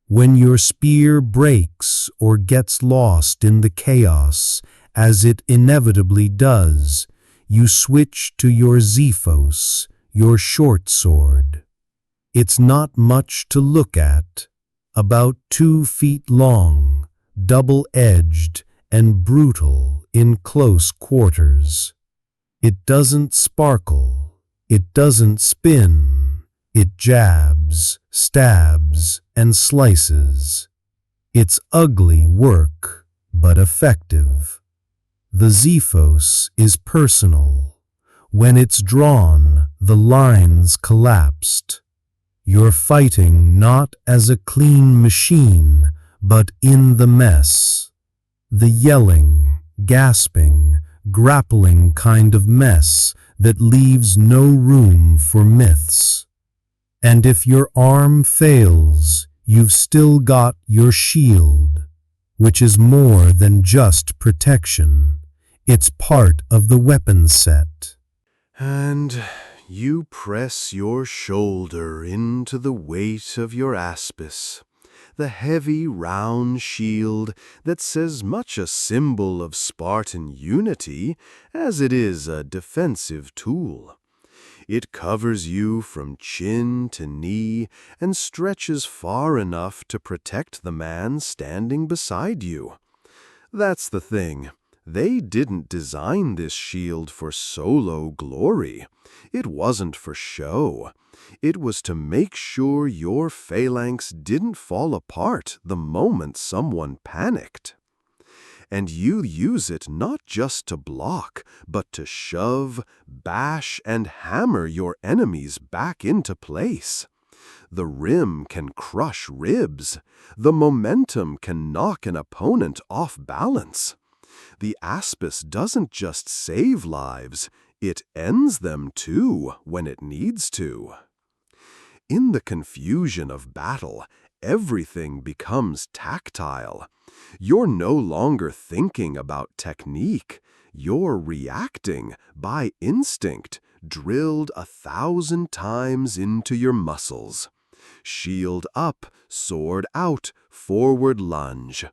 When your spear breaks or gets lost in the chaos, as it inevitably does, you switch to your Xephos, your short sword. It's not much to look at, about 2 feet long, double-edged and brutal in close quarters. It doesn't sparkle, it doesn't spin, it jabs, stabs, and slices. It's ugly work, but effective. The Xephos is personal. When it's drawn, the lines collapsed. You're fighting not as a clean machine, but in the mess. The yelling, gasping, grappling kind of mess that leaves no room for myths. And if your arm fails, you've still got your shield, which is more than just protection. It's part of the weapon set. And you press your shoulder into the weight of your aspis, the heavy round shield that's as much a symbol of Spartan unity as it is a defensive tool. It covers you from chin to knee and stretches far enough to protect the man standing beside you. That's the thing. They didn't design this shield for solo glory. It wasn't for show. It was to make sure your phalanx didn't fall apart the moment someone panicked. And you use it not just to block, but to shove, bash, and hammer your enemies back into place. The rim can crush ribs. The momentum can knock an opponent off balance. The aspis doesn't just save lives, It ends them too when it needs to. In the confusion of battle, everything becomes tactile. You're no longer thinking about technique. You're reacting by instinct, drilled 1,000 times into your muscles. Shield up, sword out, forward lunge.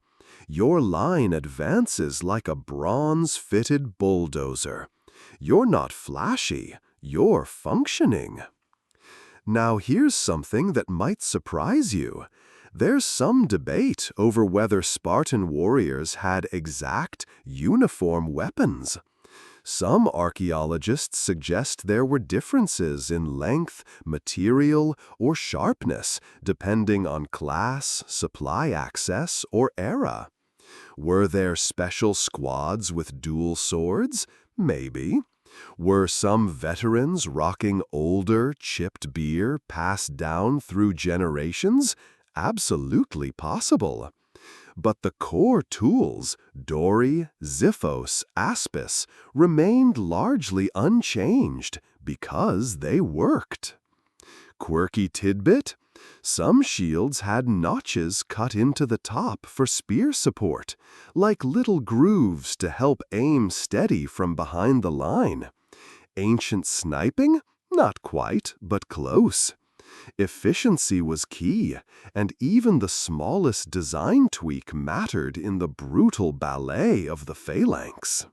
Your line advances like a bronze-fitted bulldozer. You're not flashy, you're functioning. Now here's something that might surprise you. There's some debate over whether Spartan warriors had exact, uniform weapons. Some archaeologists suggest there were differences in length, material, or sharpness, depending on class, supply access, or era. Were there special squads with dual swords? Maybe. Were some veterans rocking older, chipped beer passed down through generations? Absolutely possible. But the core tools, dory, xiphos, aspis, remained largely unchanged because they worked. Quirky tidbit? Some shields had notches cut into the top for spear support, like little grooves to help aim steady from behind the line. Ancient sniping? Not quite, but close. Efficiency was key, and even the smallest design tweak mattered in the brutal ballet of the phalanx.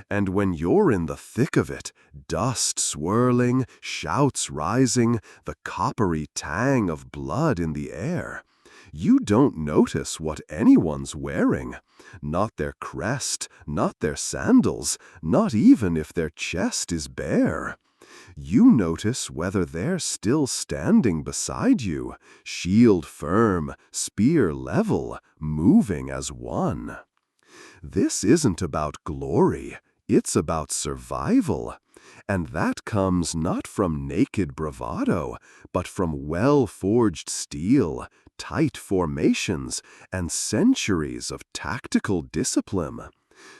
And when you're in the thick of it, dust swirling, shouts rising, the coppery tang of blood in the air, you don't notice what anyone's wearing. Not their crest, not their sandals, not even if their chest is bare. You notice whether they're still standing beside you, shield firm, spear level, moving as one. This isn't about glory, it's about survival. And that comes not from naked bravado, but from well-forged steel, tight formations, and centuries of tactical discipline.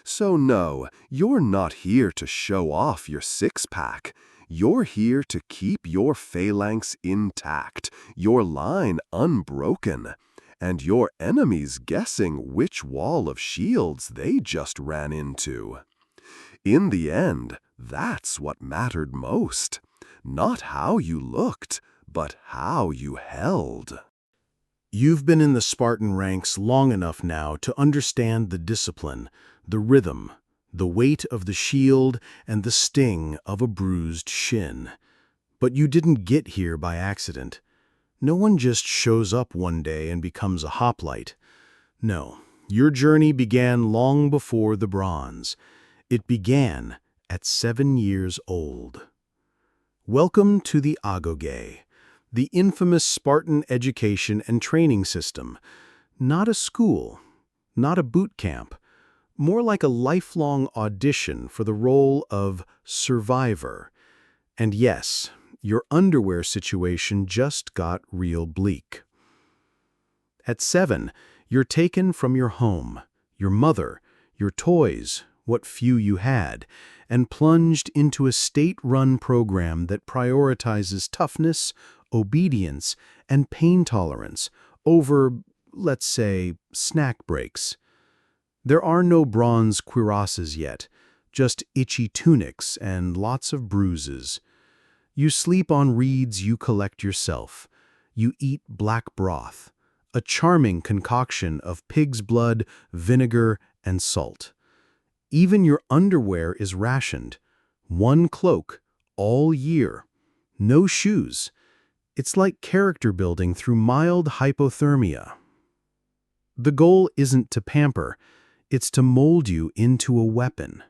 So no, you're not here to show off your six-pack. You're here to keep your phalanx intact, your line unbroken, and your enemies guessing which wall of shields they just ran into. In the end, that's what mattered most. Not how you looked, but how you held. You've been in the Spartan ranks long enough now to understand the discipline, the rhythm, the weight of the shield, and the sting of a bruised shin. But you didn't get here by accident. No one just shows up one day and becomes a hoplite. No, your journey began long before the bronze. It began at 7 years old. Welcome to the Agoge, the infamous Spartan education and training system. Not a school, not a boot camp, more like a lifelong audition for the role of survivor. And yes, your underwear situation just got real bleak. At 7, you're taken from your home, your mother, your toys, what few you had, and plunged into a state-run program that prioritizes toughness, obedience, and pain tolerance over, let's say, snack breaks. There are no bronze cuirasses yet, just itchy tunics and lots of bruises. You sleep on reeds you collect yourself. You eat black broth, a charming concoction of pig's blood, vinegar, and salt. Even your underwear is rationed. 1 cloak, all year. No shoes. It's like character building through mild hypothermia. The goal isn't to pamper, it's to mold you into a weapon.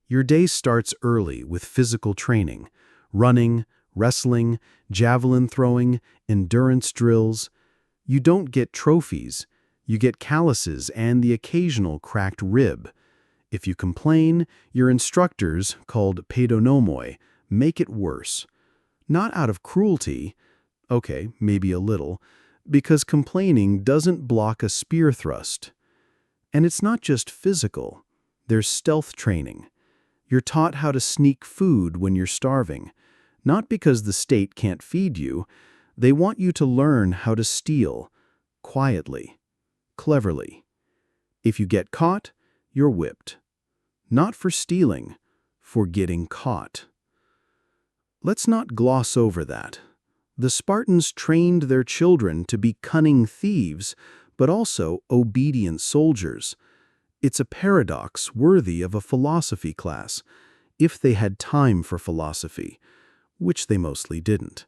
Your day starts early with physical training, running, wrestling, javelin throwing, endurance drills. You don't get trophies, you get calluses and the occasional cracked rib. If you complain, your instructors, called paidonomoi, make it worse. Not out of cruelty, okay, maybe a little, because complaining doesn't block a spear thrust. And it's not just physical, there's stealth training. You're taught how to sneak food when you're starving, not because the state can't feed you. They want you to learn how to steal, quietly, cleverly. If you get caught, you're whipped. Not for stealing, for getting caught. Let's not gloss over that. The Spartans trained their children to be cunning thieves, but also obedient soldiers. It's a paradox worthy of a philosophy class, if they had time for philosophy, which they mostly didn't.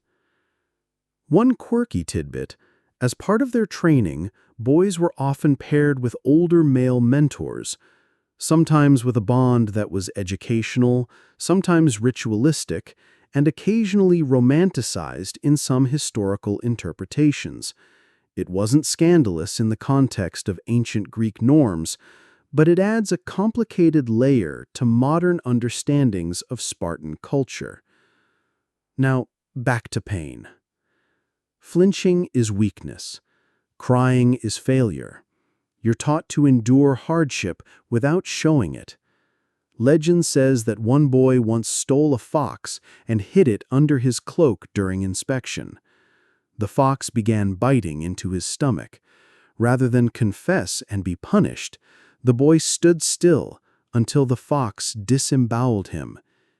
One quirky tidbit: as part of their training, boys were often paired with older male mentors, sometimes with a bond that was educational, sometimes ritualistic, and occasionally romanticized in some historical interpretations. It wasn't scandalous in the context of ancient Greek norms, but it adds a complicated layer to modern understandings of Spartan culture. Now, back to pain. Flinching is weakness. Crying is failure. You're taught to endure hardship without showing it. Legend says that one boy once stole a fox and hid it under his cloak during inspection. The fox began biting into his stomach. Rather than confess and be punished, the boy stood still until the fox disemboweled him.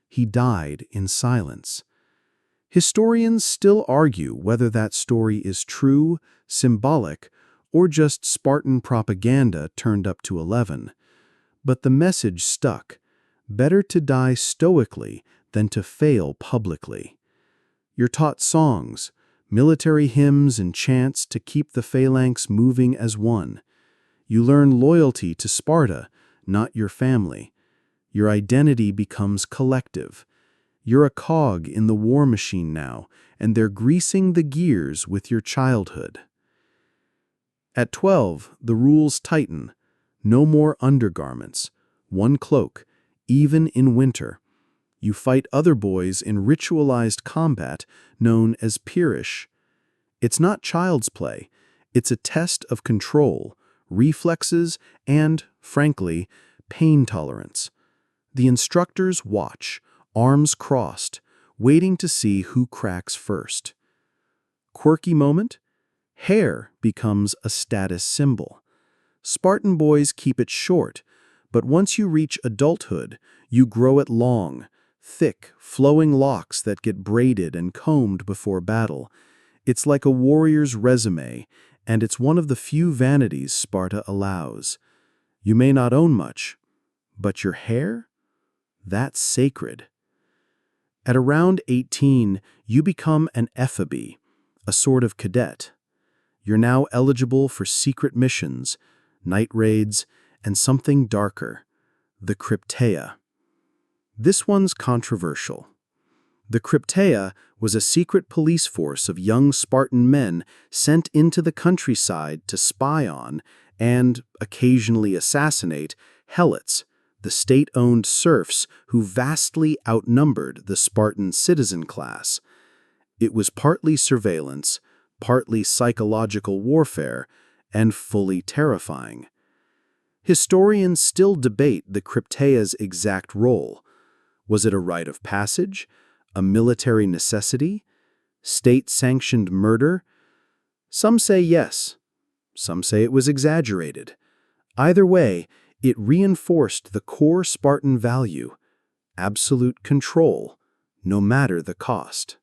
He died in silence. Historians still argue whether that story is true, symbolic, or just Spartan propaganda turned up to 11. But the message stuck: better to die stoically than to fail publicly. You're taught songs, military hymns, and chants to keep the phalanx moving as one. You learn loyalty to Sparta, not your family. Your identity becomes collective. You're a cog in the war machine now, and they're greasing the gears with your childhood. At 12, the rules tighten. No more undergarments. One cloak, even in winter. You fight other boys in ritualized combat known as peerish. It's not child's play. It's a test of control, reflexes, and, frankly, pain tolerance. The instructors watch, arms crossed, waiting to see who cracks first. Quirky moment? Hair becomes a status symbol. Spartan boys keep it short, but once you reach adulthood, you grow it long, thick, flowing locks that get braided and combed before battle. It's like a warrior's resume, and it's one of the few vanities Sparta allows. You may not own much, but your hair? That's sacred. At around 18, you become an ephobe, a sort of cadet. You're now eligible for secret missions, night raids, and something darker, the crypteia. This one's controversial. The crypteia was a secret police force of young Spartan men sent into the countryside to spy on and occasionally assassinate helots, the state-owned serfs who vastly outnumbered the Spartan citizen class. It was partly surveillance, partly psychological warfare, and fully terrifying. Historians still debate the crypteia's exact role. Was it a rite of passage? A military necessity? State-sanctioned murder? Some say yes. Some say it was exaggerated. Either way, it reinforced the core Spartan value: absolute control, no matter the cost.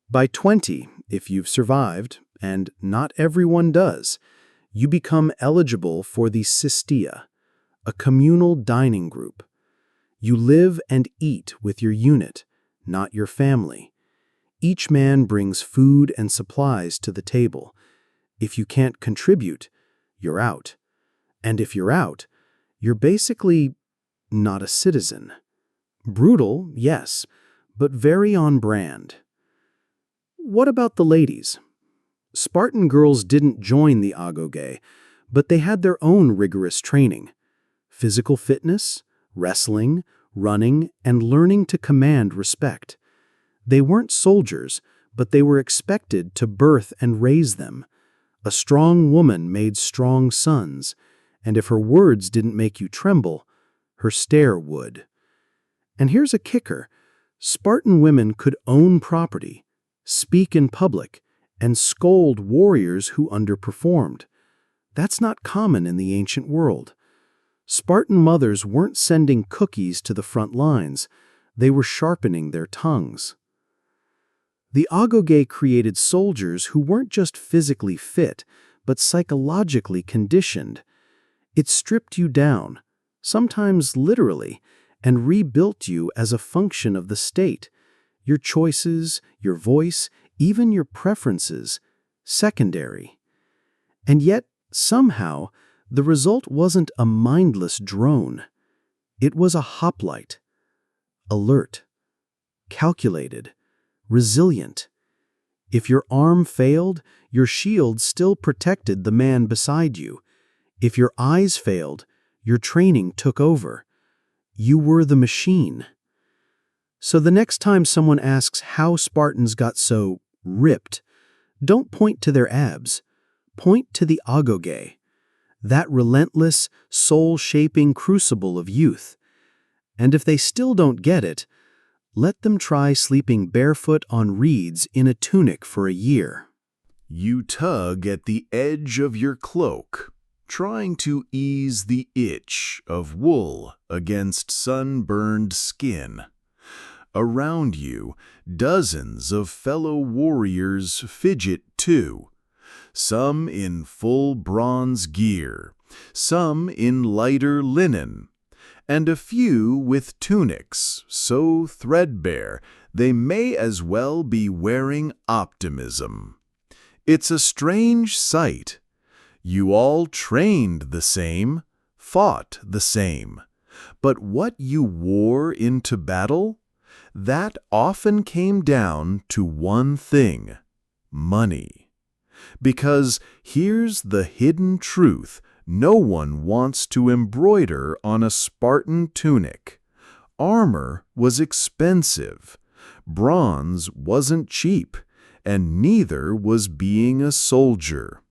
By 20, if you've survived, and not everyone does, you become eligible for the Sistia, a communal dining group. You live and eat with your unit, not your family. Each man brings food and supplies to the table. If you can't contribute, you're out. And if you're out, you're basically not a citizen. Brutal, yes, but very on brand. What about the ladies? Spartan girls didn't join the agoge, but they had their own rigorous training. Physical fitness, wrestling, running, and learning to command respect. They weren't soldiers, but they were expected to birth and raise them. A strong woman made strong sons, and if her words didn't make you tremble, her stare would. And here's a kicker. Spartan women could own property, speak in public, and scold warriors who underperformed. That's not common in the ancient world. Spartan mothers weren't sending cookies to the front lines. They were sharpening their tongues. The agoge created soldiers who weren't just physically fit, but psychologically conditioned. It stripped you down, sometimes literally, and rebuilt you as a function of the state. Your choices, your voice, even your preferences, secondary. And yet, somehow, the result wasn't a mindless drone. It was a hoplite. Alert, calculated, resilient. If your arm failed, your shield still protected the man beside you. If your eyes failed, your training took over. You were the machine. So the next time someone asks how Spartans got so ripped, don't point to their abs. Point to the agoge, that relentless, soul-shaping crucible of youth. And if they still don't get it, let them try sleeping barefoot on reeds in a tunic for a year. You tug at the edge of your cloak, trying to ease the itch of wool against sunburned skin. Around you, dozens of fellow warriors fidget too, some in full bronze gear, some in lighter linen, and a few with tunics so threadbare they may as well be wearing optimism. It's a strange sight. You all trained the same, fought the same, but what you wore into battle, that often came down to one thing: money. Because here's the hidden truth no one wants to embroider on a Spartan tunic. Armor was expensive. Bronze wasn't cheap, and neither was being a soldier.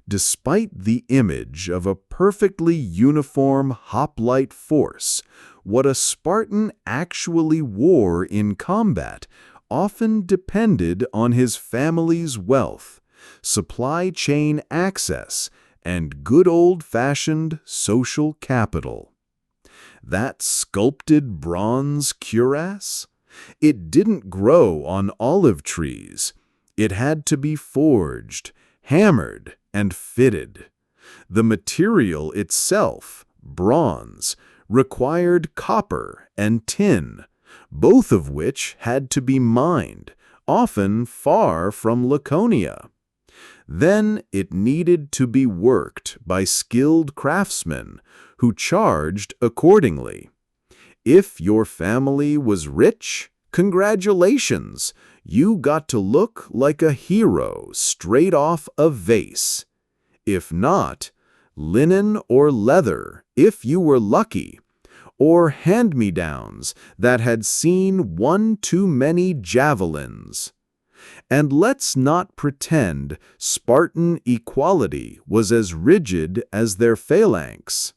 Despite the image of a perfectly uniform hoplite force, what a Spartan actually wore in combat often depended on his family's wealth, supply chain access, and good old-fashioned social capital. That sculpted bronze cuirass? It didn't grow on olive trees. It had to be forged, hammered, and fitted. The material itself, bronze, required copper and tin, both of which had to be mined, often far from Laconia. Then it needed to be worked by skilled craftsmen who charged accordingly. If your family was rich, congratulations, you got to look like a hero straight off a vase. If not, linen or leather, if you were lucky, or hand-me-downs that had seen one too many javelins. And let's not pretend Spartan equality was as rigid as their phalanx.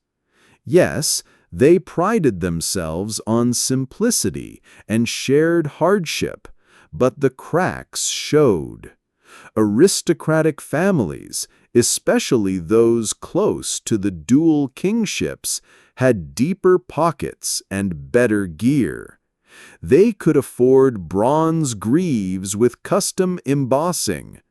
Yes, they prided themselves on simplicity and shared hardship, but the cracks showed. Aristocratic families, especially those close to the dual kingships, had deeper pockets and better gear. They could afford bronze greaves with custom embossing.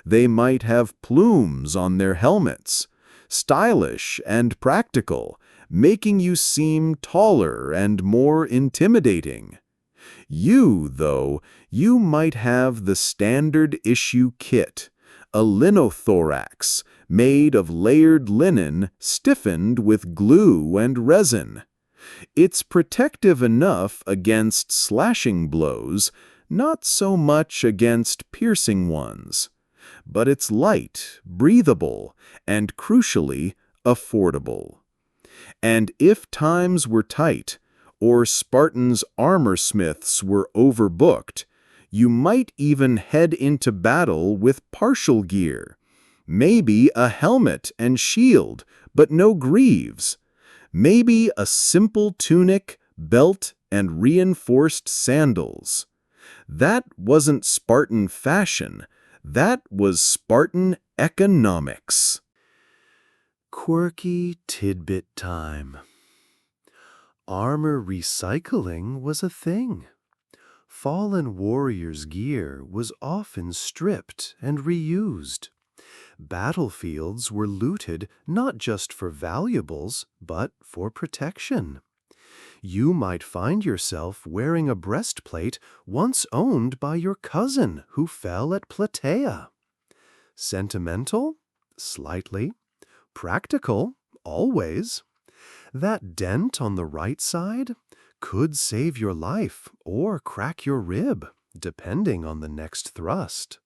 They might have plumes on their helmets, stylish and practical, making you seem taller and more intimidating. You, though, you might have the standard issue kit, a linothorax made of layered linen stiffened with glue and resin. It's protective enough against slashing blows, not so much against piercing ones. But it's light, breathable, and crucially, affordable. And if times were tight, or Spartans' armorsmiths were overbooked, you might even head into battle with partial gear. Maybe a helmet and shield, but no greaves. Maybe a simple tunic, belt, and reinforced sandals. That wasn't Spartan fashion. That was Spartan economics. Quirky tidbit time. Armor recycling was a thing. Fallen warriors' gear was often stripped and reused. Battlefields were looted not just for valuables, but for protection. You might find yourself wearing a breastplate once owned by your cousin who fell at Plataea. Sentimental? Slightly. Practical? Always. That dent on the right side could save your life or crack your rib, depending on the next thrust.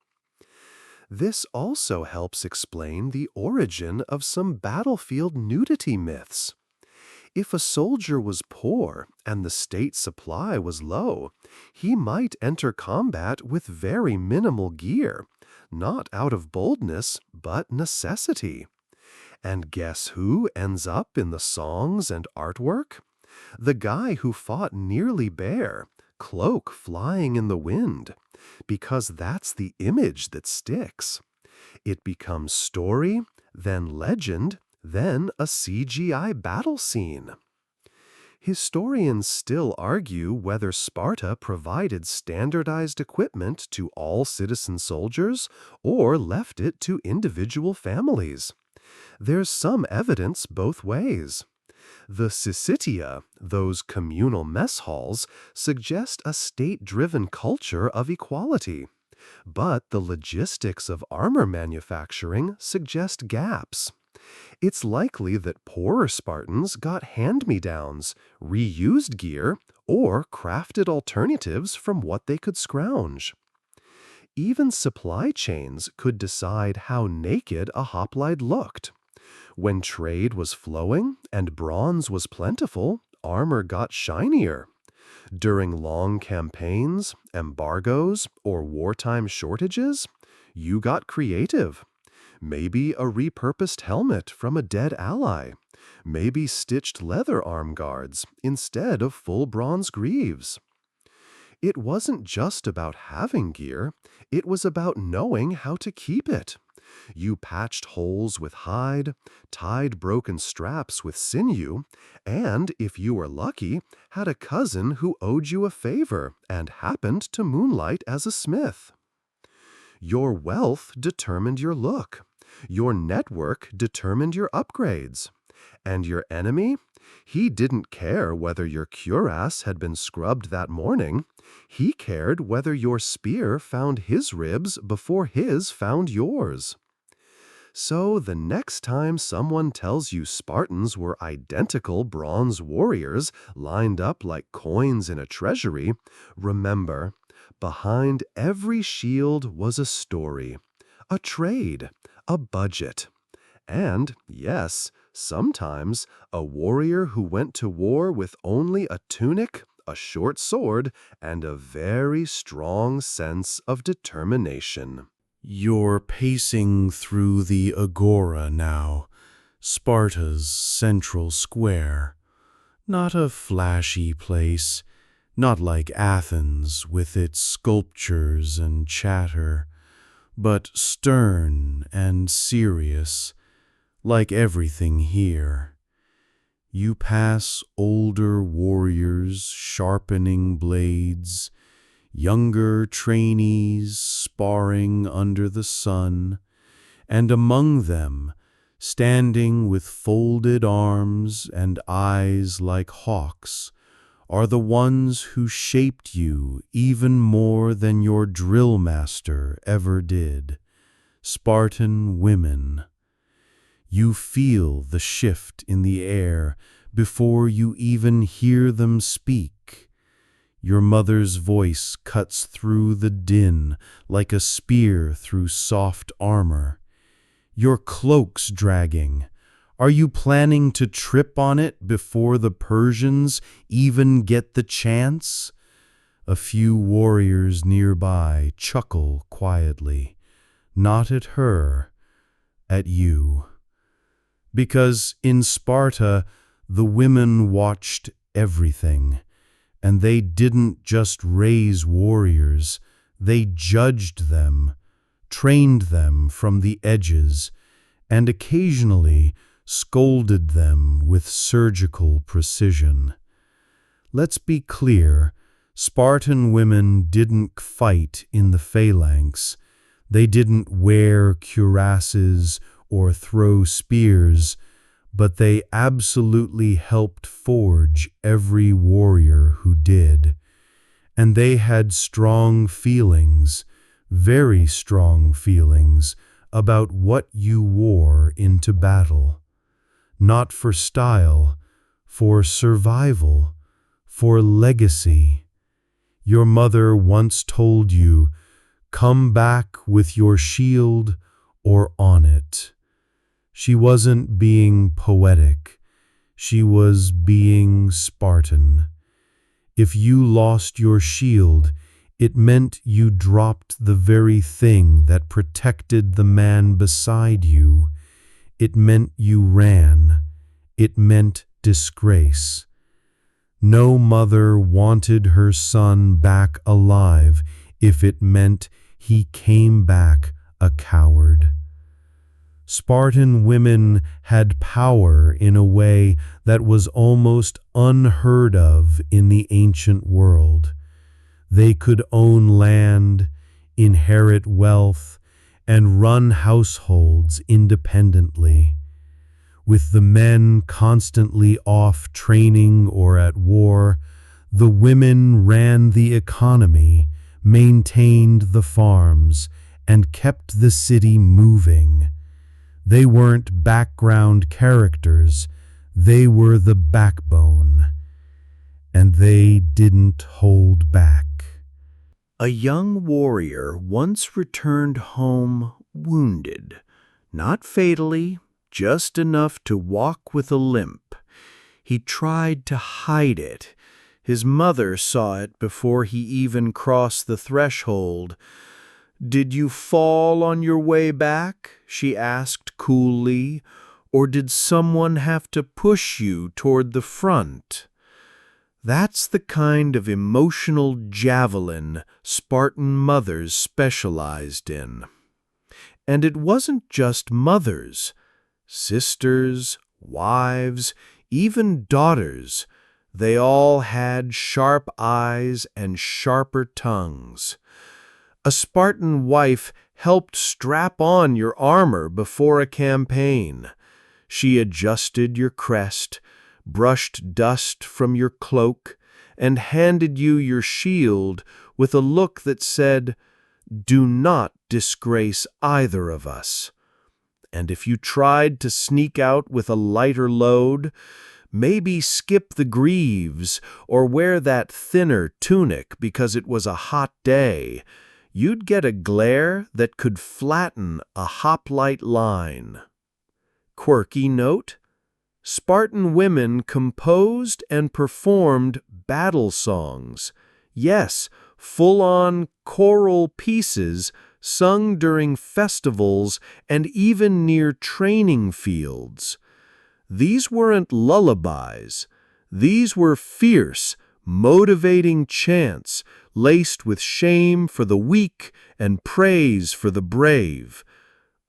This also helps explain the origin of some battlefield nudity myths. If a soldier was poor and the state supply was low, he might enter combat with very minimal gear, not out of boldness, but necessity. And guess who ends up in the songs and artwork? The guy who fought nearly bare, cloak flying in the wind, because that's the image that sticks. It becomes story, then legend, then a CGI battle scene. Historians still argue whether Sparta provided standardized equipment to all citizen soldiers or left it to individual families. There's some evidence both ways. The Syssitia, those communal mess halls, suggest a state-driven culture of equality. But the logistics of armor manufacturing suggest gaps. It's likely that poorer Spartans got hand-me-downs, reused gear, or crafted alternatives from what they could scrounge. Even supply chains could decide how naked a hoplite looked. When trade was flowing and bronze was plentiful, armor got shinier. During long campaigns, embargoes, or wartime shortages, you got creative. Maybe a repurposed helmet from a dead ally. Maybe stitched leather arm guards instead of full bronze greaves. It wasn't just about having gear, it was about knowing how to keep it. You patched holes with hide, tied broken straps with sinew, and, if you were lucky, had a cousin who owed you a favor and happened to moonlight as a smith. Your wealth determined your look. Your network determined your upgrades. And your enemy? He didn't care whether your cuirass had been scrubbed that morning. He cared whether your spear found his ribs before his found yours. So the next time someone tells you Spartans were identical bronze warriors lined up like coins in a treasury, remember, behind every shield was a story, a trade, a budget. And, yes, sometimes a warrior who went to war with only a tunic, a short sword, and a very strong sense of determination. You're pacing through the agora now, Sparta's central square. Not a flashy place, not like Athens with its sculptures and chatter, but stern and serious, like everything here. You pass older warriors sharpening blades, younger trainees sparring under the sun, and among them, standing with folded arms and eyes like hawks, are the ones who shaped you even more than your drill master ever did, Spartan women. You feel the shift in the air before you even hear them speak. Your mother's voice cuts through the din like a spear through soft armor. Your cloak's dragging. Are you planning to trip on it before the Persians even get the chance? A few warriors nearby chuckle quietly, not at her, at you. Because in Sparta, the women watched everything. And they didn't just raise warriors, they judged them, trained them from the edges, and occasionally scolded them with surgical precision. Let's be clear, Spartan women didn't fight in the phalanx. They didn't wear cuirasses or throw spears, but they absolutely helped forge every warrior who did. And they had strong feelings, very strong feelings, about what you wore into battle. Not for style, for survival, for legacy. Your mother once told you, "Come back with your shield or on it." She wasn't being poetic. She was being Spartan. If you lost your shield, it meant you dropped the very thing that protected the man beside you. It meant you ran. It meant disgrace. No mother wanted her son back alive if it meant he came back a coward. Spartan women had power in a way that was almost unheard of in the ancient world. They could own land, inherit wealth, and run households independently. With the men constantly off training or at war, the women ran the economy, maintained the farms, and kept the city moving. They weren't background characters, they were the backbone. And they didn't hold back. A young warrior once returned home wounded, not fatally, just enough to walk with a limp. He tried to hide it. His mother saw it before he even crossed the threshold. "Did you fall on your way back?" she asked coolly, "or did someone have to push you toward the front?" That's the kind of emotional javelin Spartan mothers specialized in. And it wasn't just mothers. Sisters, wives, even daughters, they all had sharp eyes and sharper tongues. A Spartan wife helped strap on your armor before a campaign. She adjusted your crest, brushed dust from your cloak, and handed you your shield with a look that said, "Do not disgrace either of us." And if you tried to sneak out with a lighter load, maybe skip the greaves or wear that thinner tunic because it was a hot day, you'd get a glare that could flatten a hoplite line. Quirky note: Spartan women composed and performed battle songs. Yes, full-on choral pieces sung during festivals and even near training fields. These weren't lullabies. These were fierce, motivating chants laced with shame for the weak and praise for the brave.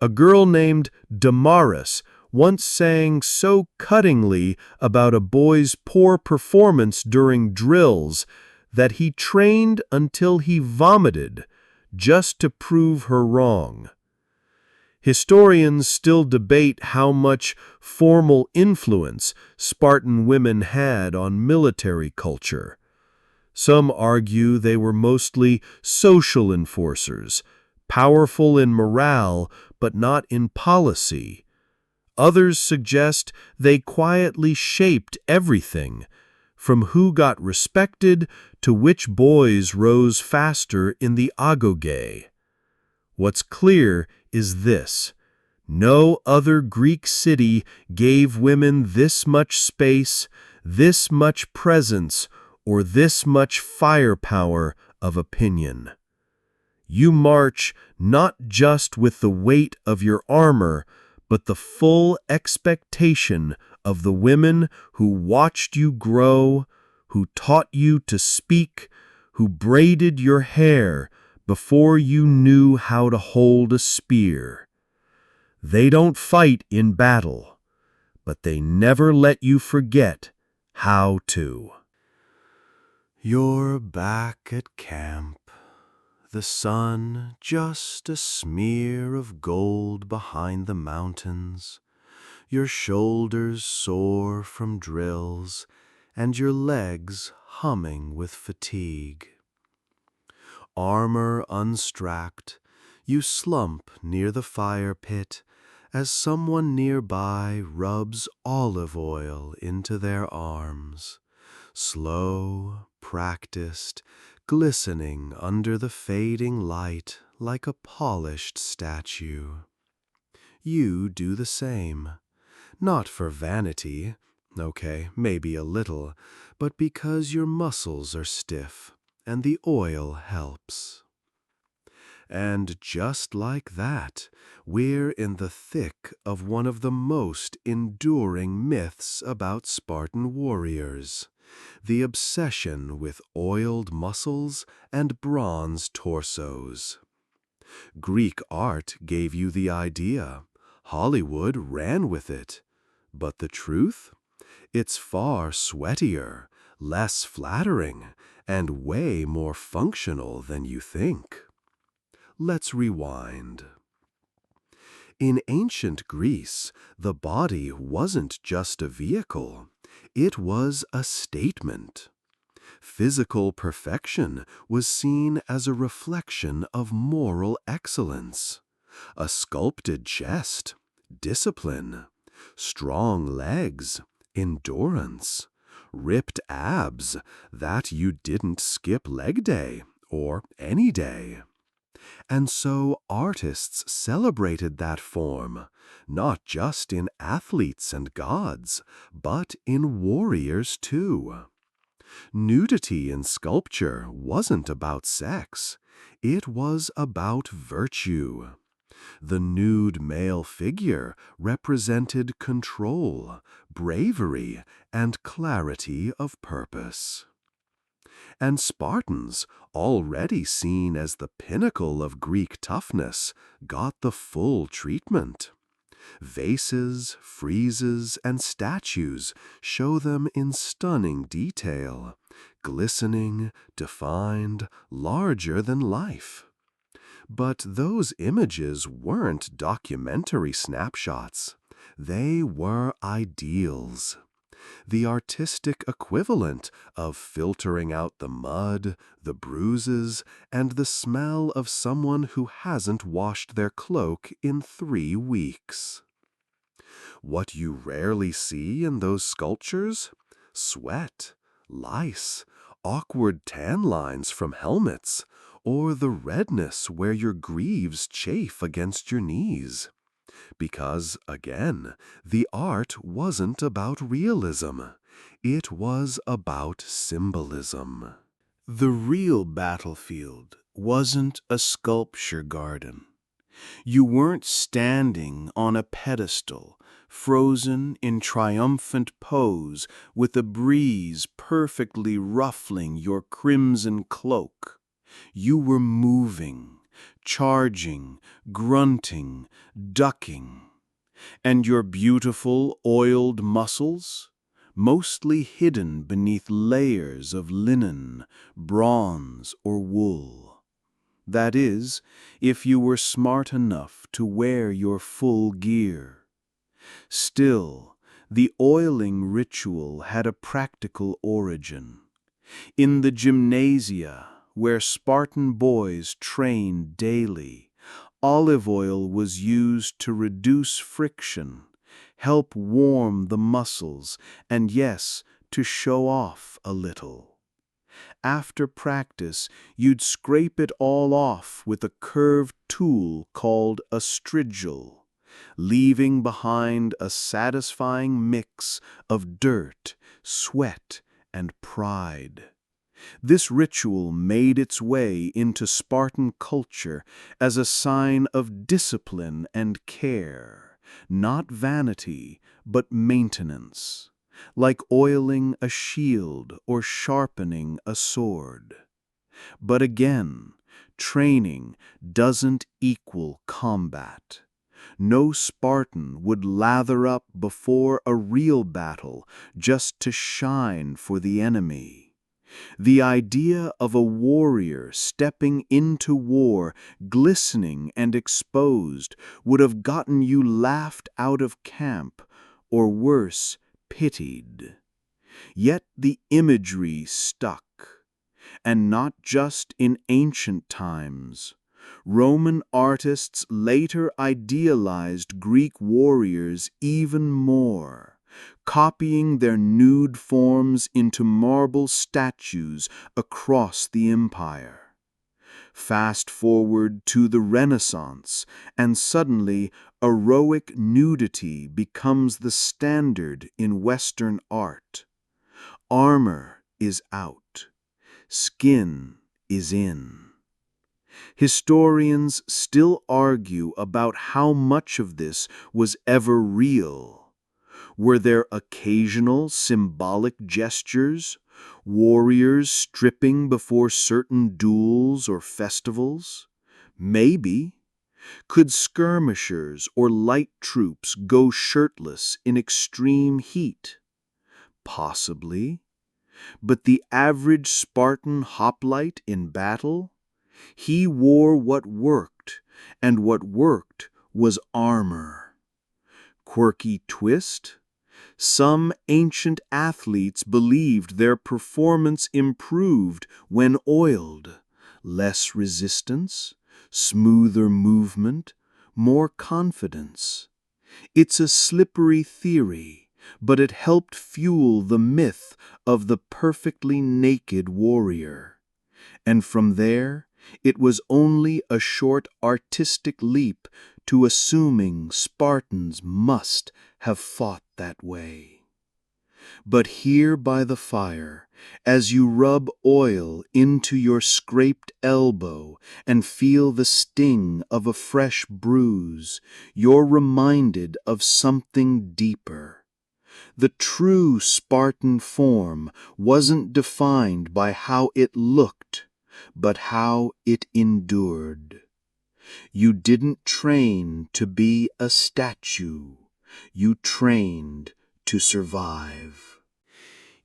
A girl named Damaris once sang so cuttingly about a boy's poor performance during drills that he trained until he vomited just to prove her wrong. Historians still debate how much formal influence Spartan women had on military culture. Some argue they were mostly social enforcers, powerful in morale but not in policy. Others suggest they quietly shaped everything, from who got respected to which boys rose faster in the agoge. What's clear is this: no other Greek city gave women this much space, this much presence, or this much firepower of opinion. You march not just with the weight of your armor, but the full expectation of the women who watched you grow, who taught you to speak, who braided your hair before you knew how to hold a spear. They don't fight in battle, but they never let you forget how to. You're back at camp, the sun just a smear of gold behind the mountains, your shoulders sore from drills, and your legs humming with fatigue. Armor unstrapped, you slump near the fire pit as someone nearby rubs olive oil into their arms, slow, practiced, glistening under the fading light like a polished statue. You do the same, not for vanity, okay, maybe a little, but because your muscles are stiff and the oil helps. And just like that, we're in the thick of one of the most enduring myths about Spartan warriors, the obsession with oiled muscles and bronze torsos. Greek art gave you the idea. Hollywood ran with it. But the truth? It's far sweatier, less flattering, and way more functional than you think. Let's rewind. In ancient Greece, the body wasn't just a vehicle. It was a statement. Physical perfection was seen as a reflection of moral excellence. A sculpted chest, discipline. Strong legs, endurance. Ripped abs, that you didn't skip leg day or any day. And so artists celebrated that form, not just in athletes and gods, but in warriors too. Nudity in sculpture wasn't about sex, it was about virtue. The nude male figure represented control, bravery, and clarity of purpose. And Spartans, already seen as the pinnacle of Greek toughness, got the full treatment. Vases, friezes, and statues show them in stunning detail, glistening, defined, larger than life. But those images weren't documentary snapshots. They were ideals. The artistic equivalent of filtering out the mud, the bruises, and the smell of someone who hasn't washed their cloak in 3 weeks. What you rarely see in those sculptures? Sweat, lice, awkward tan lines from helmets, or the redness where your greaves chafe against your knees. Because, again, the art wasn't about realism. It was about symbolism. The real battlefield wasn't a sculpture garden. You weren't standing on a pedestal, frozen in triumphant pose with a breeze perfectly ruffling your crimson cloak. You were moving, charging, grunting, ducking. And your beautiful oiled muscles, mostly hidden beneath layers of linen, bronze, or wool. That is, if you were smart enough to wear your full gear. Still, the oiling ritual had a practical origin. In the gymnasia, where Spartan boys trained daily, olive oil was used to reduce friction, help warm the muscles, and yes, to show off a little. After practice, you'd scrape it all off with a curved tool called a strigil, leaving behind a satisfying mix of dirt, sweat, and pride. This ritual made its way into Spartan culture as a sign of discipline and care, not vanity, but maintenance. like oiling a shield or sharpening a sword. But again, training doesn't equal combat. No Spartan would lather up before a real battle just to shine for the enemy. The idea of a warrior stepping into war, glistening and exposed, would have gotten you laughed out of camp, or worse, pitied. Yet the imagery stuck. And not just in ancient times. Roman artists later idealized Greek warriors even more, copying their nude forms into marble statues across the empire. Fast forward to the Renaissance, and suddenly heroic nudity becomes the standard in Western art. Armor is out. Skin is in. Historians still argue about how much of this was ever real. Were there occasional symbolic gestures, warriors stripping before certain duels or festivals? Maybe. Could skirmishers or light troops go shirtless in extreme heat? Possibly. But the average Spartan hoplite in battle? He wore what worked, and what worked was armor. Quirky twist? Some ancient athletes believed their performance improved when oiled. Less resistance, smoother movement, more confidence. It's a slippery theory, but it helped fuel the myth of the perfectly naked warrior. And from there, it was only a short artistic leap to assuming Spartans must have fought that way. But here by the fire, as you rub oil into your scraped elbow and feel the sting of a fresh bruise, you're reminded of something deeper. The true Spartan form wasn't defined by how it looked, but how it endured. You didn't train to be a statue. You trained to survive.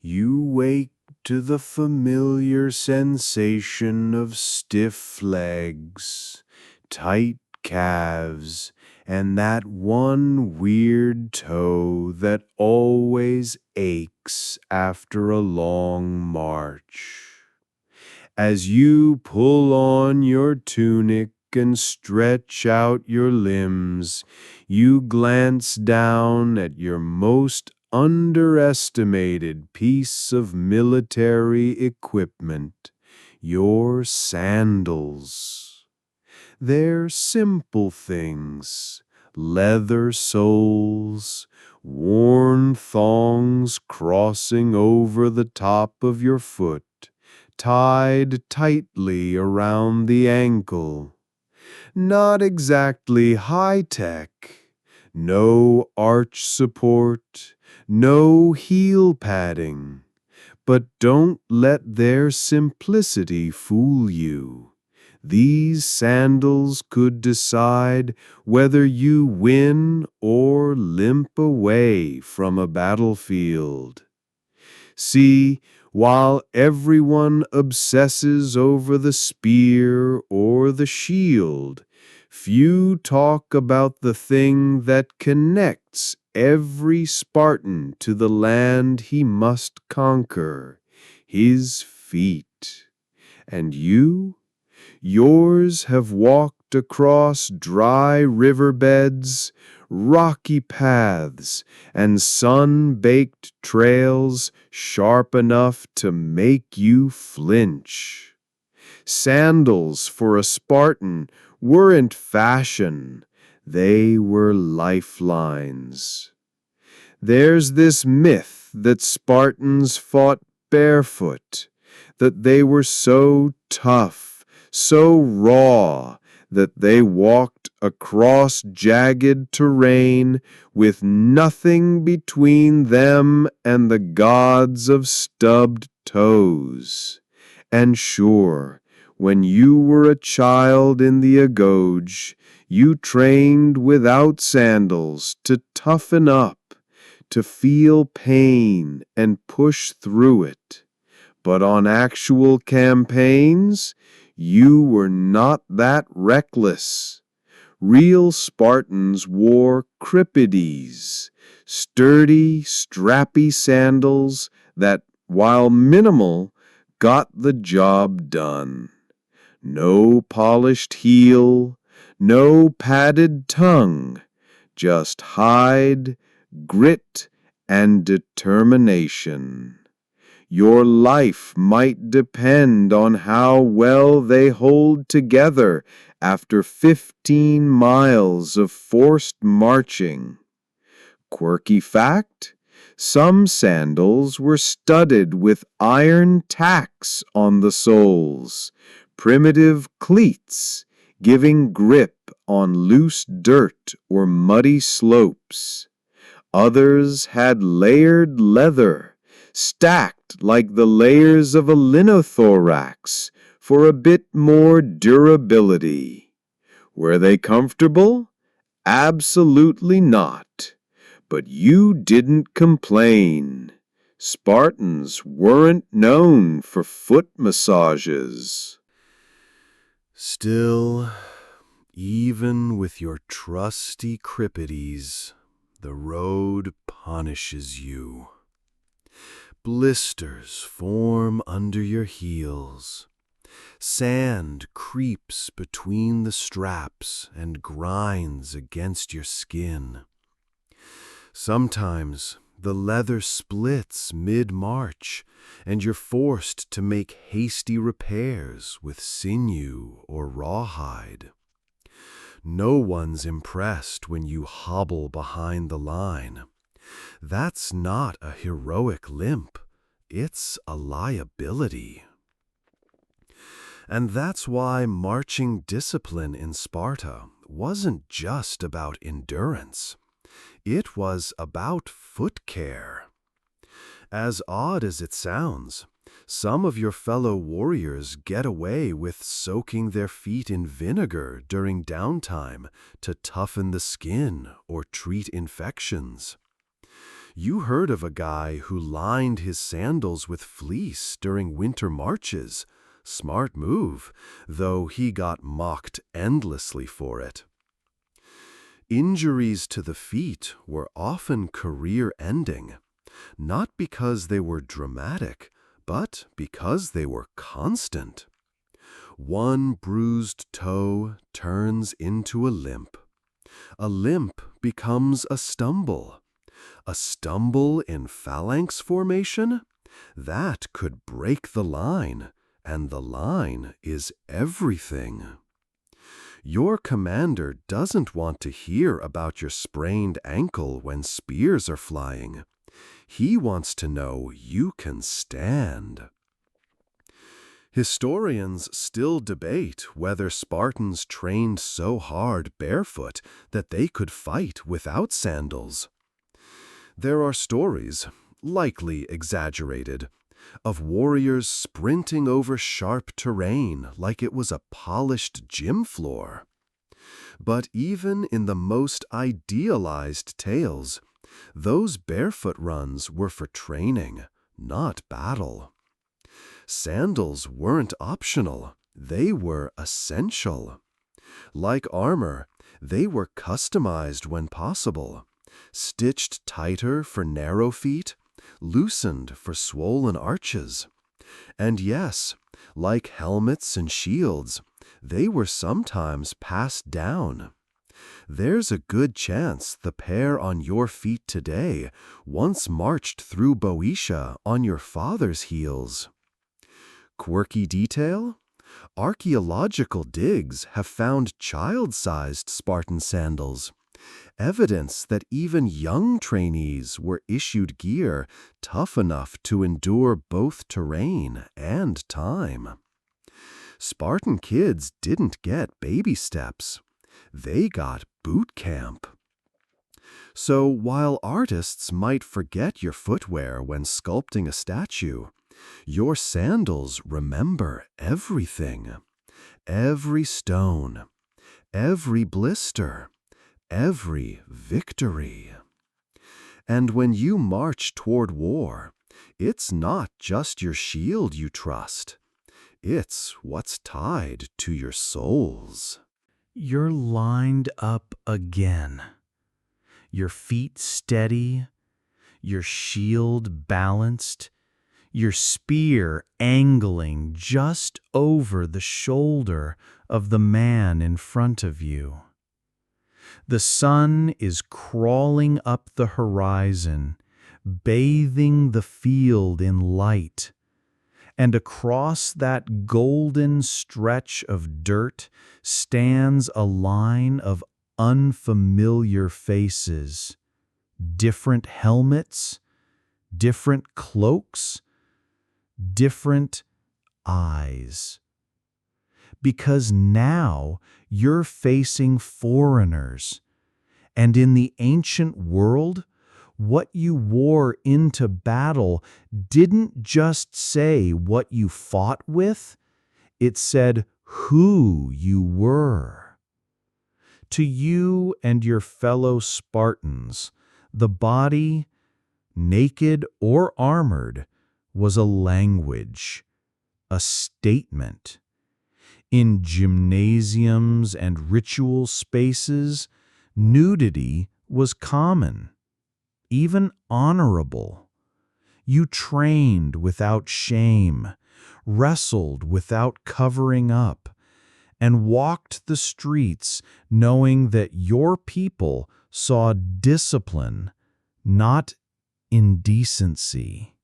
You wake to the familiar sensation of stiff legs, tight calves, and that one weird toe that always aches after a long march. As you pull on your tunic and stretch out your limbs, you glance down at your most underestimated piece of military equipment, your sandals. They're simple things, leather soles, worn thongs crossing over the top of your foot, tied tightly around the ankle. Not exactly high-tech. No arch support, no heel padding. But don't let their simplicity fool you. These sandals could decide whether you win or limp away from a battlefield. See, while everyone obsesses over the spear or the shield, few talk about the thing that connects every Spartan to the land he must conquer, his feet. And you? Yours have walked across dry riverbeds, rocky paths, and sun-baked trails sharp enough to make you flinch. Sandals for a Spartan weren't fashion, they were lifelines. There's this myth that Spartans fought barefoot, that they were so tough, so raw, that they walked across jagged terrain with nothing between them and the gods of stubbed toes. And sure, when you were a child in the agoge, you trained without sandals to toughen up, to feel pain and push through it. But on actual campaigns, you were not that reckless. Real Spartans wore cripides, sturdy, strappy sandals that, while minimal, got the job done. No polished heel, no padded tongue, just hide, grit, and determination. Your life might depend on how well they hold together after 15 miles of forced marching. Quirky fact: some sandals were studded with iron tacks on the soles, primitive cleats, giving grip on loose dirt or muddy slopes. Others had layered leather, stacked like the layers of a linothorax for a bit more durability. Were they comfortable? Absolutely not. But you didn't complain. Spartans weren't known for foot massages. Still, even with your trusty cripides, the road punishes you. Blisters form under your heels. Sand creeps between the straps and grinds against your skin. Sometimes the leather splits mid-march, and you're forced to make hasty repairs with sinew or rawhide. No one's impressed when you hobble behind the line. That's not a heroic limp, it's a liability. And that's why marching discipline in Sparta wasn't just about endurance. It was about foot care. As odd as it sounds, some of your fellow warriors get away with soaking their feet in vinegar during downtime to toughen the skin or treat infections. You heard of a guy who lined his sandals with fleece during winter marches. Smart move, though he got mocked endlessly for it. Injuries to the feet were often career-ending, not because they were dramatic, but because they were constant. One bruised toe turns into a limp. A limp becomes a stumble. A stumble in phalanx formation? That could break the line, and the line is everything. Your commander doesn't want to hear about your sprained ankle when spears are flying. He wants to know you can stand. Historians still debate whether Spartans trained so hard barefoot that they could fight without sandals. There are stories, likely exaggerated, of warriors sprinting over sharp terrain like it was a polished gym floor. But even in the most idealized tales, those barefoot runs were for training, not battle. Sandals weren't optional, they were essential. Like armor, they were customized when possible, stitched tighter for narrow feet, loosened for swollen arches. And yes, like helmets and shields, they were sometimes passed down. There's a good chance the pair on your feet today once marched through Boeotia on your father's heels. Quirky detail? Archaeological digs have found child-sized Spartan sandals, evidence that even young trainees were issued gear tough enough to endure both terrain and time. Spartan kids didn't get baby steps. They got boot camp. So while artists might forget your footwear when sculpting a statue, your sandals remember everything. Every stone, every blister, every victory. And when you march toward war, it's not just your shield you trust. It's what's tied to your souls. You're lined up again. Your feet steady, your shield balanced, your spear angling just over the shoulder of the man in front of you. The sun is crawling up the horizon, bathing the field in light, and across that golden stretch of dirt stands a line of unfamiliar faces, different helmets, different cloaks, different eyes. Because now you're facing foreigners, and in the ancient world, what you wore into battle didn't just say what you fought with, it said who you were. To you and your fellow Spartans, the body, naked or armored, was a language, a statement. In gymnasiums and ritual spaces, nudity was common, even honorable. You trained without shame, wrestled without covering up, and walked the streets knowing that your people saw discipline, not indecency.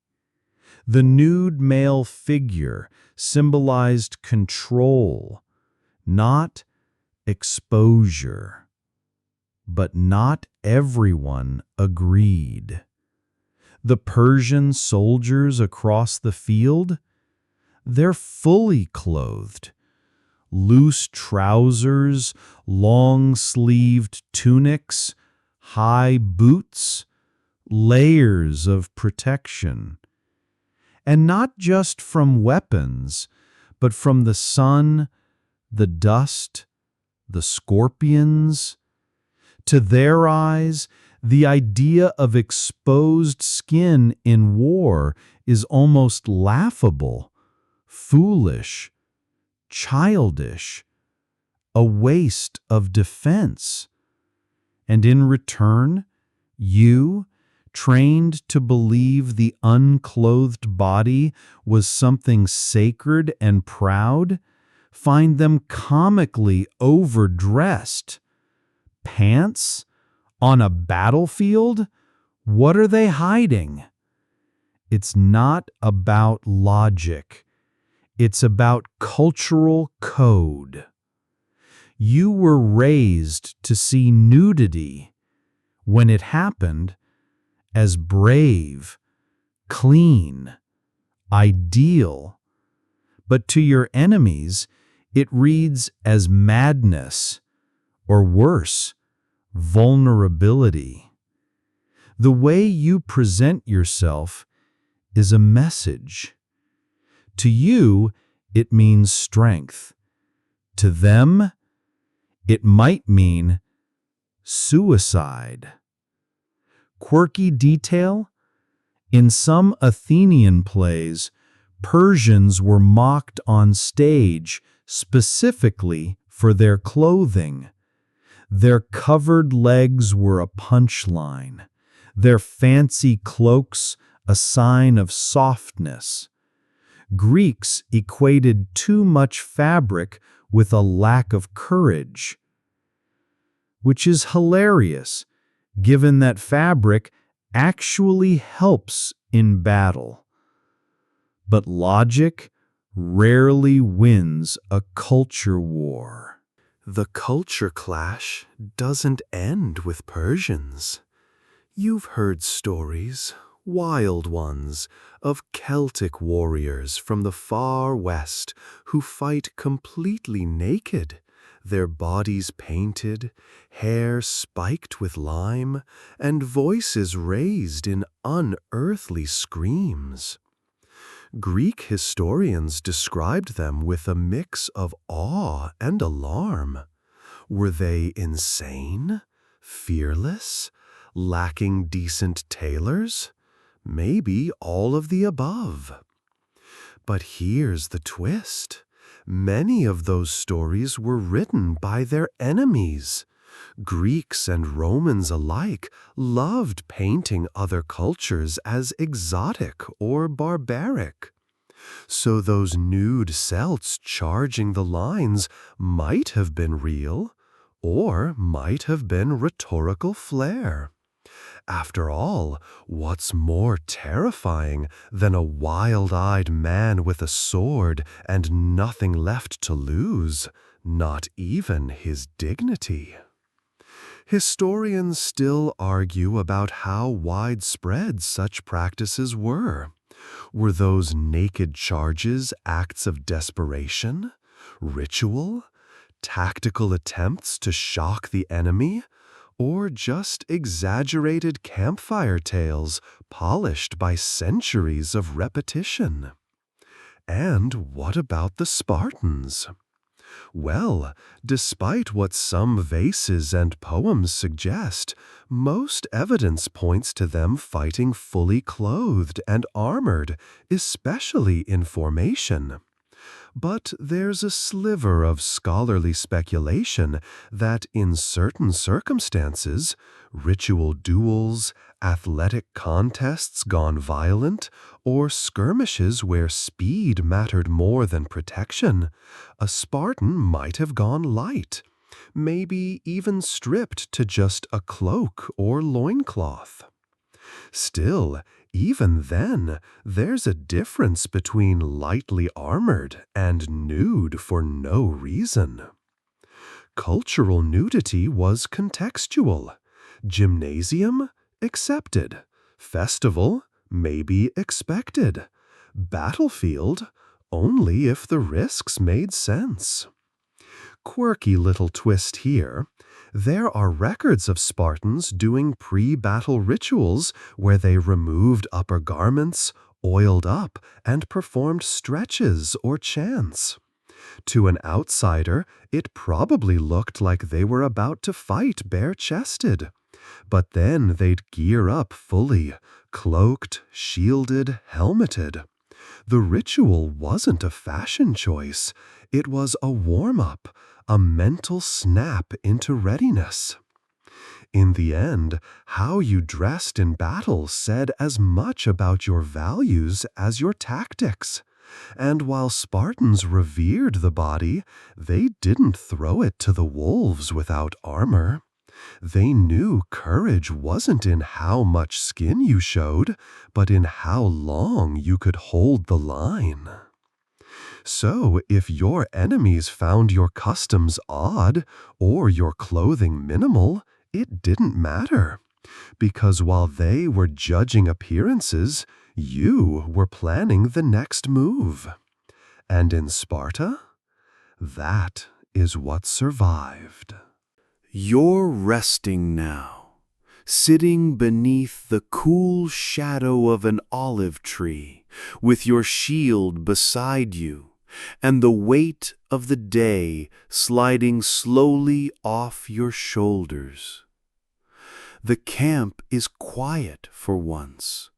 The nude male figure symbolized control, not exposure. But not everyone agreed. The Persian soldiers across the field, they're fully clothed. Loose trousers, long-sleeved tunics, high boots, layers of protection. And not just from weapons, but from the sun, the dust, the scorpions. To their eyes, the idea of exposed skin in war is almost laughable, foolish, childish, a waste of defense. And in return, you, trained to believe the unclothed body was something sacred and proud, find them comically overdressed. Pants? On a battlefield? What are they hiding? It's not about logic. It's about cultural code. You were raised to see nudity, when it happened, as brave, clean, ideal. But to your enemies, it reads as madness, or worse, vulnerability. The way you present yourself is a message. To you, it means strength. To them, it might mean suicide. Quirky detail? In some Athenian plays, Persians were mocked on stage specifically for their clothing. Their covered legs were a punchline, their fancy cloaks a sign of softness. Greeks equated too much fabric with a lack of courage, which is hilarious, given that fabric actually helps in battle. But logic rarely wins a culture war. The culture clash doesn't end with Persians. You've heard stories, wild ones, of Celtic warriors from the far west who fight completely naked, their bodies painted, hair spiked with lime, and voices raised in unearthly screams. Greek historians described them with a mix of awe and alarm. Were they insane? Fearless? Lacking decent tailors? Maybe all of the above. But here's the twist. Many of those stories were written by their enemies. Greeks and Romans alike loved painting other cultures as exotic or barbaric. So those nude Celts charging the lines might have been real, or might have been rhetorical flair. After all, what's more terrifying than a wild-eyed man with a sword and nothing left to lose, not even his dignity? Historians still argue about how widespread such practices were. Were those naked charges acts of desperation, ritual, tactical attempts to shock the enemy, or just exaggerated campfire tales polished by centuries of repetition? And what about the Spartans? Well, despite what some vases and poems suggest, most evidence points to them fighting fully clothed and armored, especially in formation. But there's a sliver of scholarly speculation that in certain circumstances, ritual duels, athletic contests gone violent, or skirmishes where speed mattered more than protection, a Spartan might have gone light, maybe even stripped to just a cloak or loincloth. Still, even then, there's a difference between lightly armored and nude for no reason. Cultural nudity was contextual. Gymnasium? Accepted. Festival? Maybe expected. Battlefield? Only if the risks made sense. Quirky little twist here. There are records of Spartans doing pre-battle rituals where they removed upper garments, oiled up, and performed stretches or chants. To an outsider, it probably looked like they were about to fight bare-chested. But then they'd gear up fully, cloaked, shielded, helmeted. The ritual wasn't a fashion choice. It was a warm-up, a mental snap into readiness. In the end, how you dressed in battle said as much about your values as your tactics. And while Spartans revered the body, they didn't throw it to the wolves without armor. They knew courage wasn't in how much skin you showed, but in how long you could hold the line. So, if your enemies found your customs odd or your clothing minimal, it didn't matter. Because while they were judging appearances, you were planning the next move. And in Sparta, that is what survived. You're resting now, sitting beneath the cool shadow of an olive tree, with your shield beside you, and the weight of the day sliding slowly off your shoulders. The camp is quiet for once.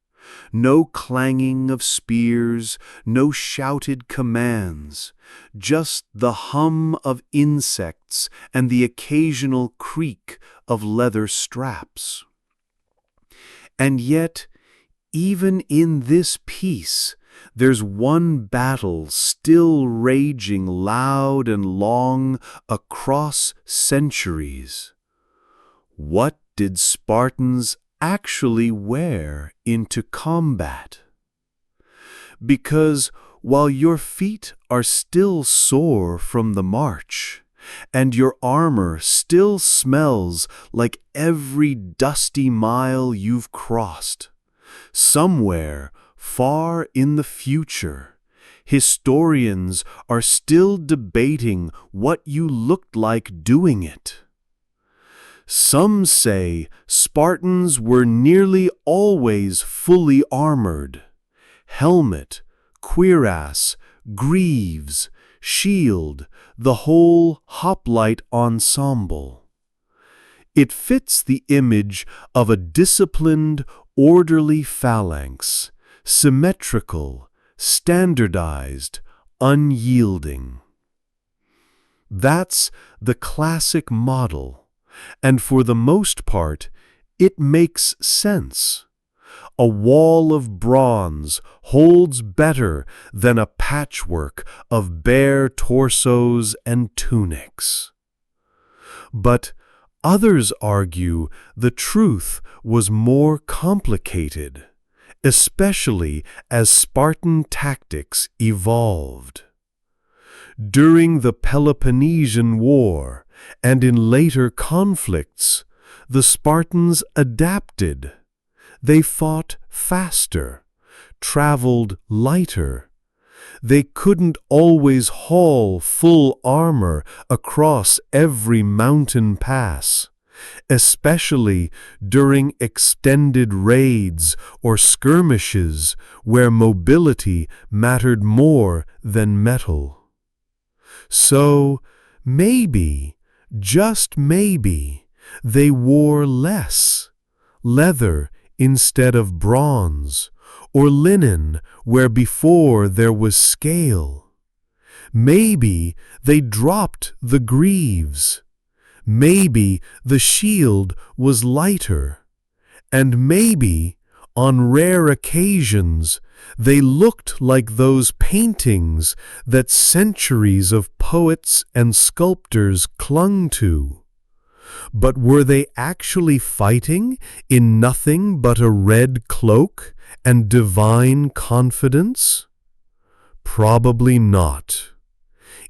No clanging of spears, no shouted commands, just the hum of insects and the occasional creak of leather straps. And yet, even in this peace, there's one battle still raging loud and long across centuries. What did Spartans actually wear into combat? Because while your feet are still sore from the march, and your armor still smells like every dusty mile you've crossed, Somewhere, far in the future, historians are still debating what you looked like doing it. Some say Spartans were nearly always fully armored. Helmet, cuirass, greaves, shield, the whole hoplite ensemble. It fits the image of a disciplined, orderly phalanx, symmetrical, standardized, unyielding. That's the classic model, and for the most part, it makes sense. A wall of bronze holds better than a patchwork of bare torsos and tunics. But others argue the truth was more complicated, especially as Spartan tactics evolved. During the Peloponnesian War and in later conflicts, the Spartans adapted. They fought faster, traveled lighter. They couldn't always haul full armor across every mountain pass, especially during extended raids or skirmishes where mobility mattered more than metal. So maybe, just maybe, they wore less, leather instead of bronze, or linen where before there was scale. Maybe they dropped the greaves. Maybe the shield was lighter. And maybe, on rare occasions, they looked like those paintings that centuries of poets and sculptors clung to. But were they actually fighting in nothing but a red cloak and divine confidence? Probably not.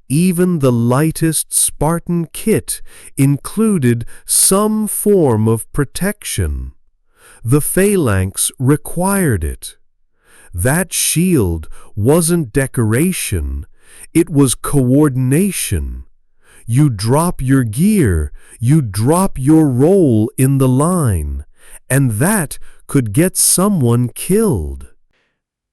Even the lightest Spartan kit included some form of protection. The phalanx required it. That shield wasn't decoration, it was coordination. You drop your gear, you drop your role in the line, and that could get someone killed.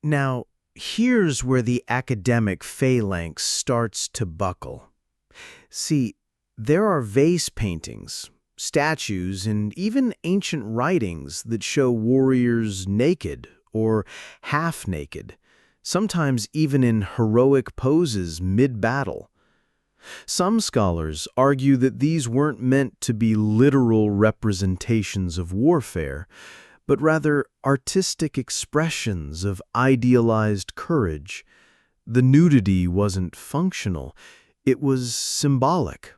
Now, here's where the academic phalanx starts to buckle. See, there are vase paintings, statues, and even ancient writings that show warriors naked or half-naked, sometimes even in heroic poses mid-battle. Some scholars argue that these weren't meant to be literal representations of warfare, but rather artistic expressions of idealized courage. The nudity wasn't functional, it was symbolic.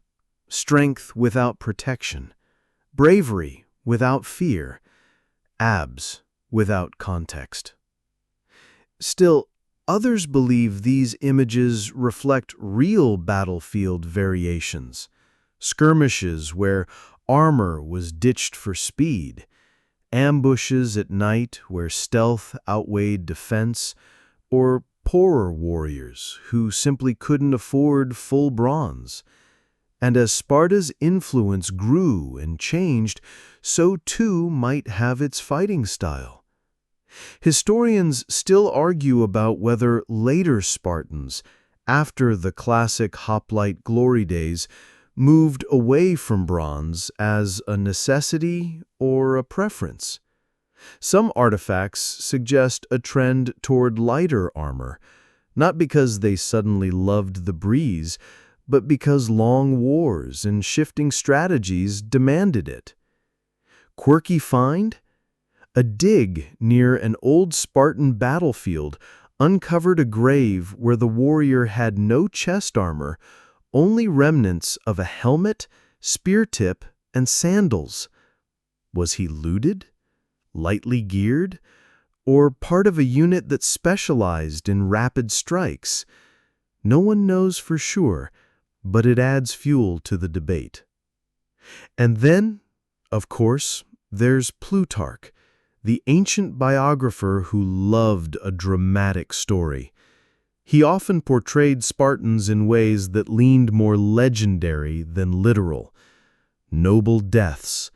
Strength without protection, bravery without fear, abs without context. Still, others believe these images reflect real battlefield variations, skirmishes where armor was ditched for speed, ambushes at night where stealth outweighed defense, or poorer warriors who simply couldn't afford full bronze. And as Sparta's influence grew and changed, so too might have its fighting style. Historians still argue about whether later Spartans, after the classic hoplite glory days, moved away from bronze as a necessity or a preference. Some artifacts suggest a trend toward lighter armor, not because they suddenly loved the breeze, but because long wars and shifting strategies demanded it. Quirky find? A dig near an old Spartan battlefield uncovered a grave where the warrior had no chest armor, only remnants of a helmet, spear tip, and sandals. Was he looted? Lightly geared? Or part of a unit that specialized in rapid strikes? No one knows for sure, but it adds fuel to the debate. And then, of course, there's Plutarch, the ancient biographer who loved a dramatic story. He often portrayed Spartans in ways that leaned more legendary than literal. Noble deaths,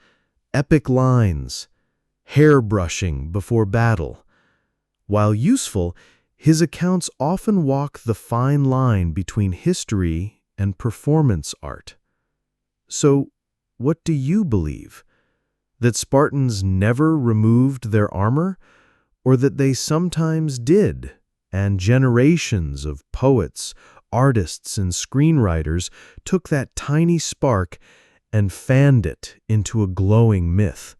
epic lines, hair-brushing before battle. While useful, his accounts often walk the fine line between history and performance art. So, what do you believe? That Spartans never removed their armor, or that they sometimes did, and generations of poets, artists, and screenwriters took that tiny spark and fanned it into a glowing myth?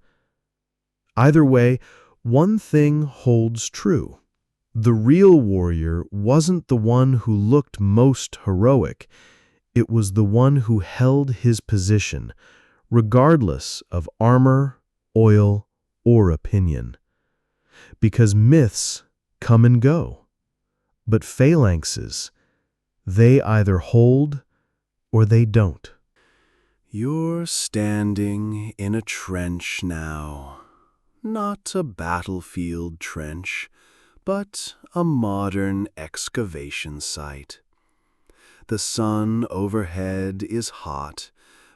Either way, one thing holds true. The real warrior wasn't the one who looked most heroic. It was the one who held his position, regardless of armor, oil, or opinion. Because myths come and go, but phalanxes, they either hold or they don't. You're standing in a trench now. Not a battlefield trench, but a modern excavation site. The sun overhead is hot,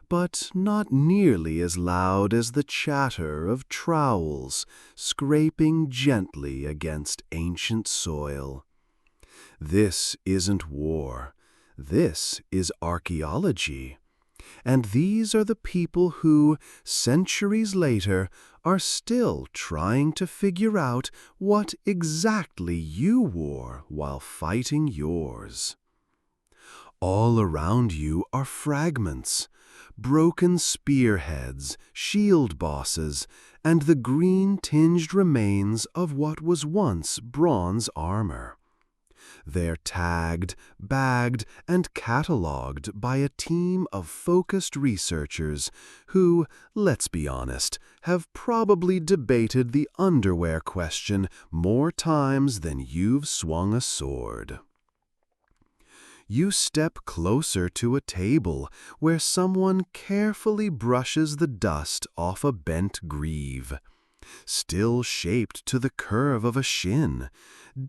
but not nearly as loud as the chatter of trowels scraping gently against ancient soil. This isn't war. This is archaeology. And these are the people who, centuries later, are still trying to figure out what exactly you wore while fighting yours. All around you are fragments, broken spearheads, shield bosses, and the green-tinged remains of what was once bronze armor. They're tagged, bagged, and catalogued by a team of focused researchers who, let's be honest, have probably debated the underwear question more times than you've swung a sword. You step closer to a table where someone carefully brushes the dust off a bent greave, still shaped to the curve of a shin,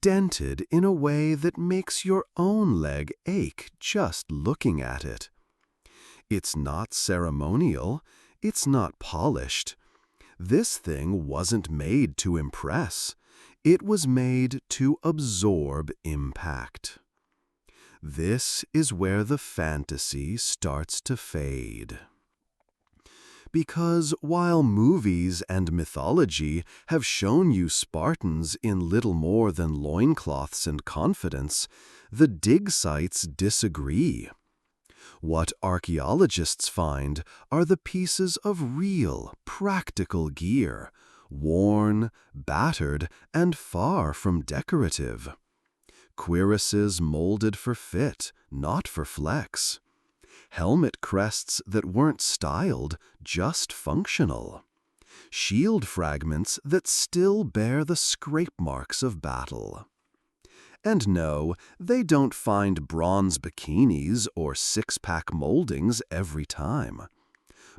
dented in a way that makes your own leg ache just looking at it. It's not ceremonial, it's not polished. This thing wasn't made to impress. It was made to absorb impact. This is where the fantasy starts to fade. Because while movies and mythology have shown you Spartans in little more than loincloths and confidence, the dig sites disagree. What archaeologists find are the pieces of real, practical gear, worn, battered, and far from decorative. Cuirasses molded for fit, not for flex. Helmet crests that weren't styled, just functional. Shield fragments that still bear the scrape marks of battle. And no, they don't find bronze bikinis or six-pack moldings every time.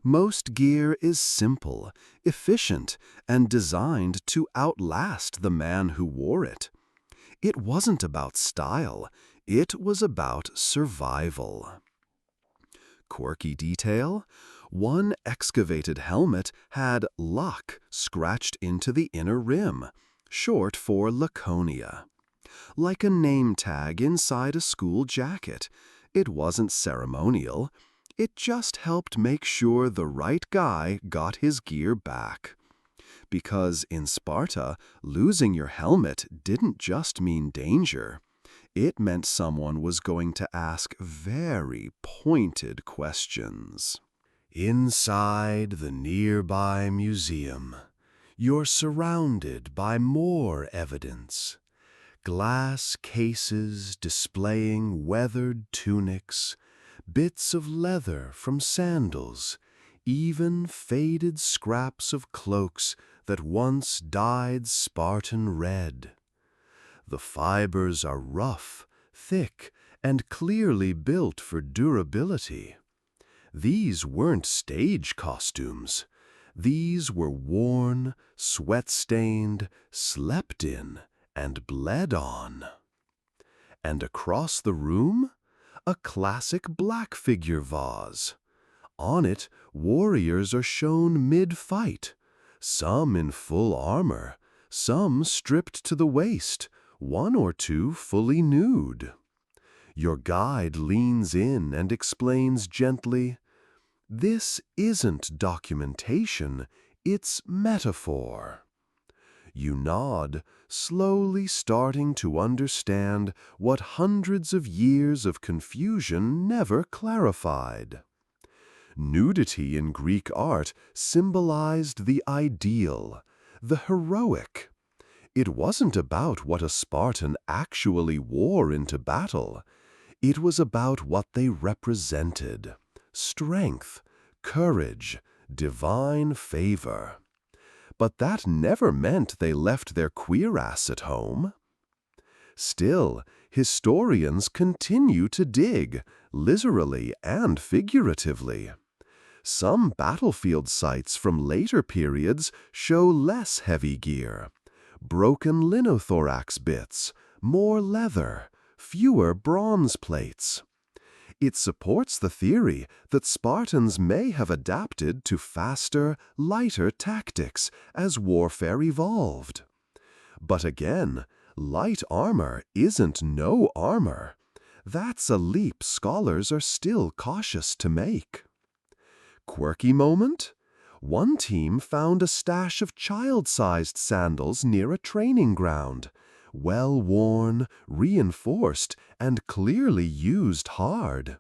Most gear is simple, efficient, and designed to outlast the man who wore it. It wasn't about style, it was about survival. Quirky detail? One excavated helmet had luck scratched into the inner rim, short for Laconia. Like a name tag inside a school jacket, it wasn't ceremonial. It just helped make sure the right guy got his gear back. Because in Sparta, losing your helmet didn't just mean danger. It meant someone was going to ask very pointed questions. Inside the nearby museum, you're surrounded by more evidence. Glass cases displaying weathered tunics, bits of leather from sandals, even faded scraps of cloaks that once dyed Spartan red. The fibers are rough, thick, and clearly built for durability. These weren't stage costumes. These were worn, sweat-stained, slept in, and bled on. And across the room, a classic black figure vase. On it, warriors are shown mid-fight, some in full armor, some stripped to the waist, one or two fully nude. Your guide leans in and explains gently, "This isn't documentation, it's metaphor." You nod, slowly starting to understand what hundreds of years of confusion never clarified. Nudity in Greek art symbolized the ideal, the heroic. It wasn't about what a Spartan actually wore into battle. It was about what they represented: strength, courage, divine favor. But that never meant they left their cuirass at home. Still, historians continue to dig, literally and figuratively. Some battlefield sites from later periods show less heavy gear: broken linothorax bits, more leather, fewer bronze plates. It supports the theory that Spartans may have adapted to faster, lighter tactics as warfare evolved. But again, light armor isn't no armor. That's a leap scholars are still cautious to make. Quirky moment? One team found a stash of child-sized sandals near a training ground, well-worn, reinforced, and clearly used hard.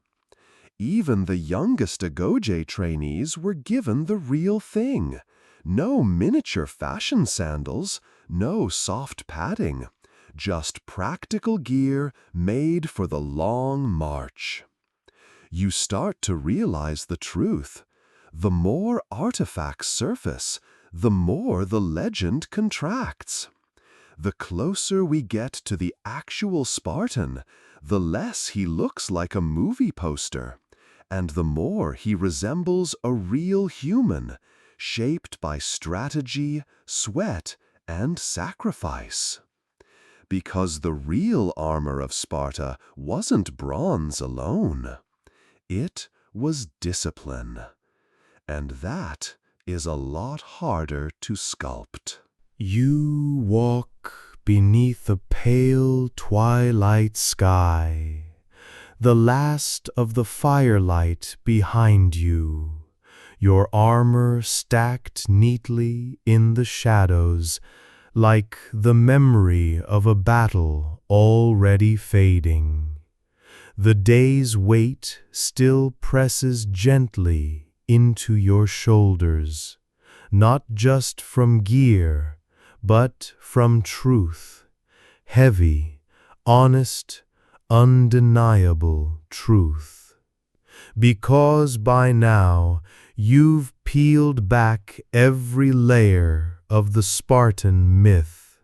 Even the youngest Agoge trainees were given the real thing. No miniature fashion sandals, no soft padding, just practical gear made for the long march. You start to realize the truth. The more artifacts surface, the more the legend contracts. The closer we get to the actual Spartan, the less he looks like a movie poster, and the more he resembles a real human, shaped by strategy, sweat, and sacrifice. Because the real armor of Sparta wasn't bronze alone. It was discipline. And that is a lot harder to sculpt. You walk beneath a pale twilight sky, the last of the firelight behind you, your armor stacked neatly in the shadows, like the memory of a battle already fading. The day's weight still presses gently into your shoulders, not just from gear, but from truth, heavy, honest, undeniable truth. Because by now you've peeled back every layer of the Spartan myth.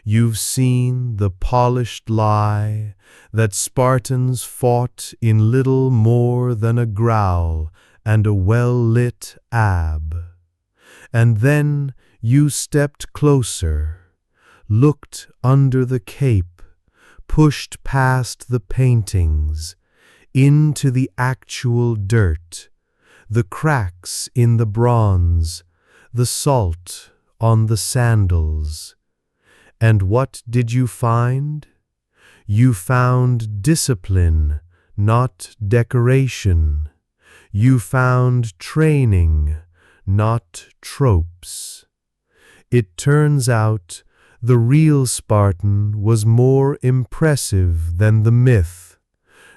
You've seen the polished lie that Spartans fought in little more than a growl and a well-lit ab. And then you stepped closer, looked under the cape, pushed past the paintings, into the actual dirt, the cracks in the bronze, the salt on the sandals. And what did you find? You found discipline, not decoration. You found training, not tropes. It turns out the real Spartan was more impressive than the myth,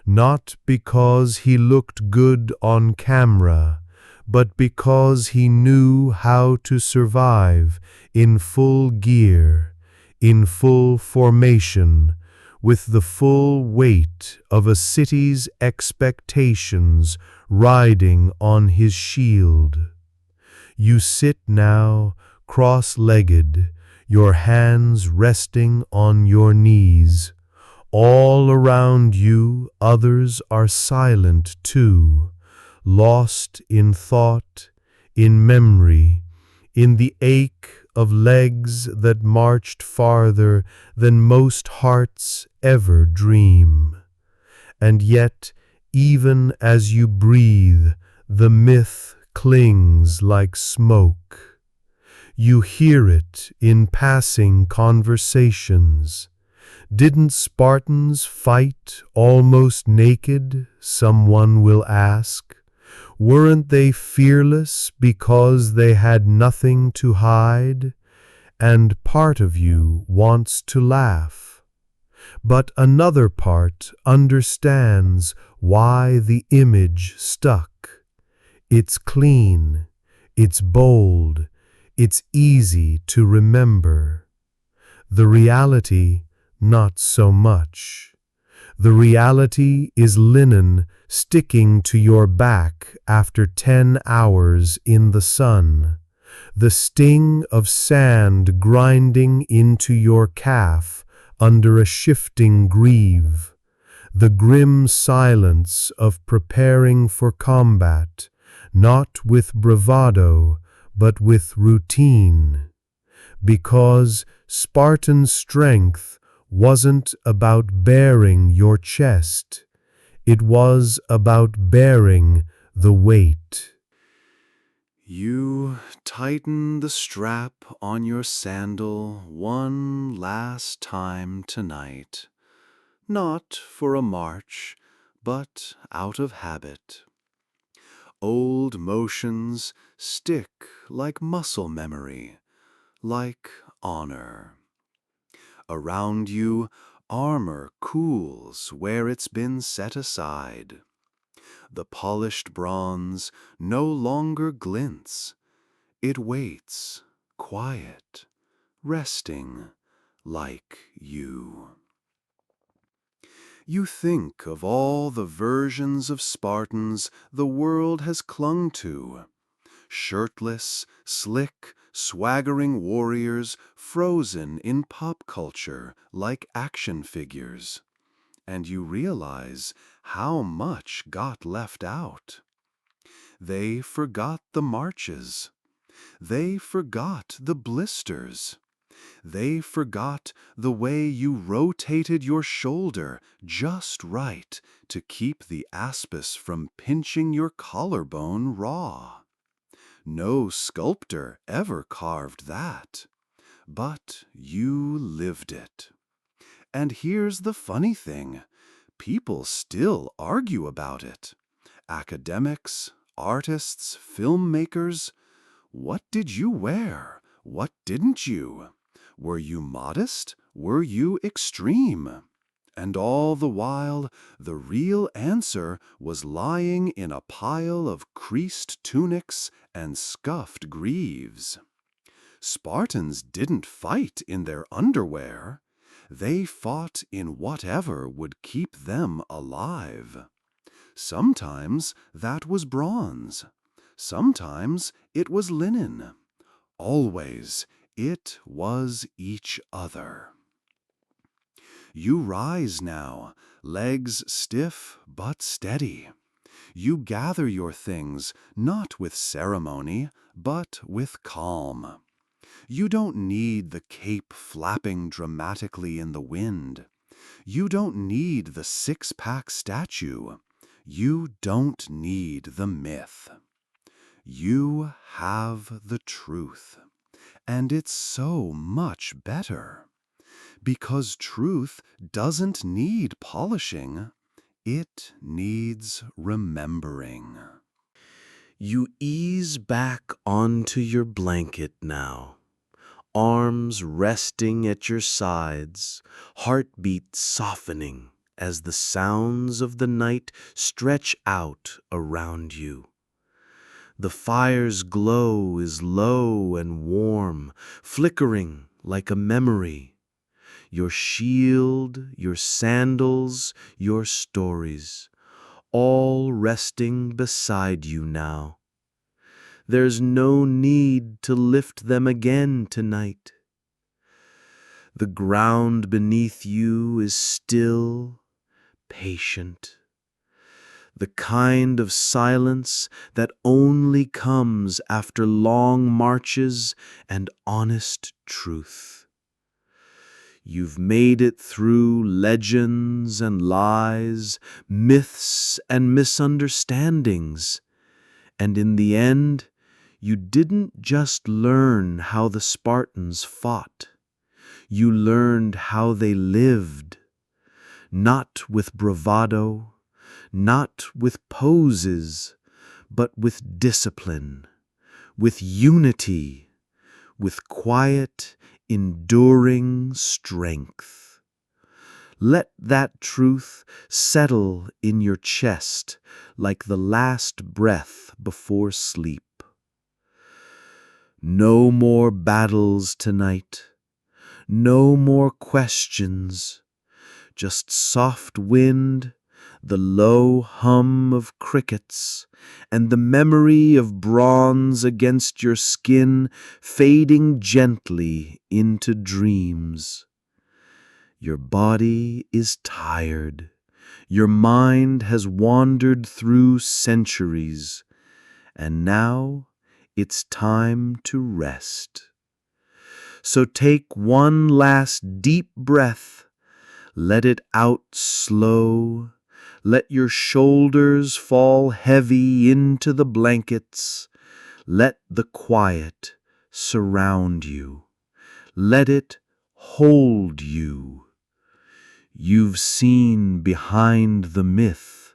not because he looked good on camera, but because he knew how to survive in full gear, in full formation, with the full weight of a city's expectations riding on his shield. You sit now, cross-legged, your hands resting on your knees. All around you others are silent too, lost in thought, in memory, in the ache of legs that marched farther than most hearts ever dream. And yet, even as you breathe, the myth clings like smoke. You hear it in passing conversations. Didn't Spartans fight almost naked, someone will ask? Weren't they fearless because they had nothing to hide? And part of you wants to laugh. But another part understands why the image stuck. It's clean, it's bold, it's easy to remember. The reality, not so much. The reality is linen sticking to your back after 10 hours in the sun. The sting of sand grinding into your calf under a shifting greave. The grim silence of preparing for combat, not with bravado, but with routine. Because Spartan strength wasn't about bearing your chest. It was about bearing the weight. You tighten the strap on your sandal one last time tonight, not for a march, but out of habit. Old motions stick like muscle memory, like honor. Around you, armor cools where it's been set aside. The polished bronze no longer glints. It waits, quiet, resting, like you. You think of all the versions of Spartans the world has clung to. Shirtless, slick, swaggering warriors frozen in pop culture like action figures. And you realize how much got left out. They forgot the marches. They forgot the blisters. They forgot the way you rotated your shoulder just right to keep the aspis from pinching your collarbone raw. No sculptor ever carved that, but you lived it. And here's the funny thing, people still argue about it. Academics, artists, filmmakers, what did you wear? What didn't you? Were you modest? Were you extreme? And all the while, the real answer was lying in a pile of creased tunics and scuffed greaves. Spartans didn't fight in their underwear. They fought in whatever would keep them alive. Sometimes that was bronze. Sometimes it was linen. Always it was each other. You rise now, legs stiff but steady. You gather your things not with ceremony, but with calm. You don't need the cape flapping dramatically in the wind. You don't need the six-pack statue. You don't need the myth. You have the truth. And it's so much better. Because truth doesn't need polishing. It needs remembering. You ease back onto your blanket now. Arms resting at your sides, heartbeat softening as the sounds of the night stretch out around you. The fire's glow is low and warm, flickering like a memory. Your shield, your sandals, your stories, all resting beside you now. There's no need to lift them again tonight. The ground beneath you is still, patient. the kind of silence that only comes after long marches and honest truth. You've made it through legends and lies, myths and misunderstandings, and in the end, you didn't just learn how the Spartans fought. You learned how they lived, not with bravado, not with poses, but with discipline, with unity, with quiet, enduring strength. Let that truth settle in your chest like the last breath before sleep. No more battles tonight, no more questions, just soft wind, the low hum of crickets, and the memory of bronze against your skin fading gently into dreams. Your body is tired. Your mind has wandered through centuries, and now it's time to rest. So take one last deep breath. Let it out slow. Let your shoulders fall heavy into the blankets. Let the quiet surround you. Let it hold you. You've seen behind the myth.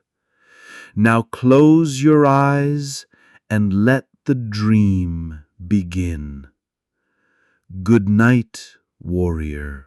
Now close your eyes and let the dream begin. Good night, warrior.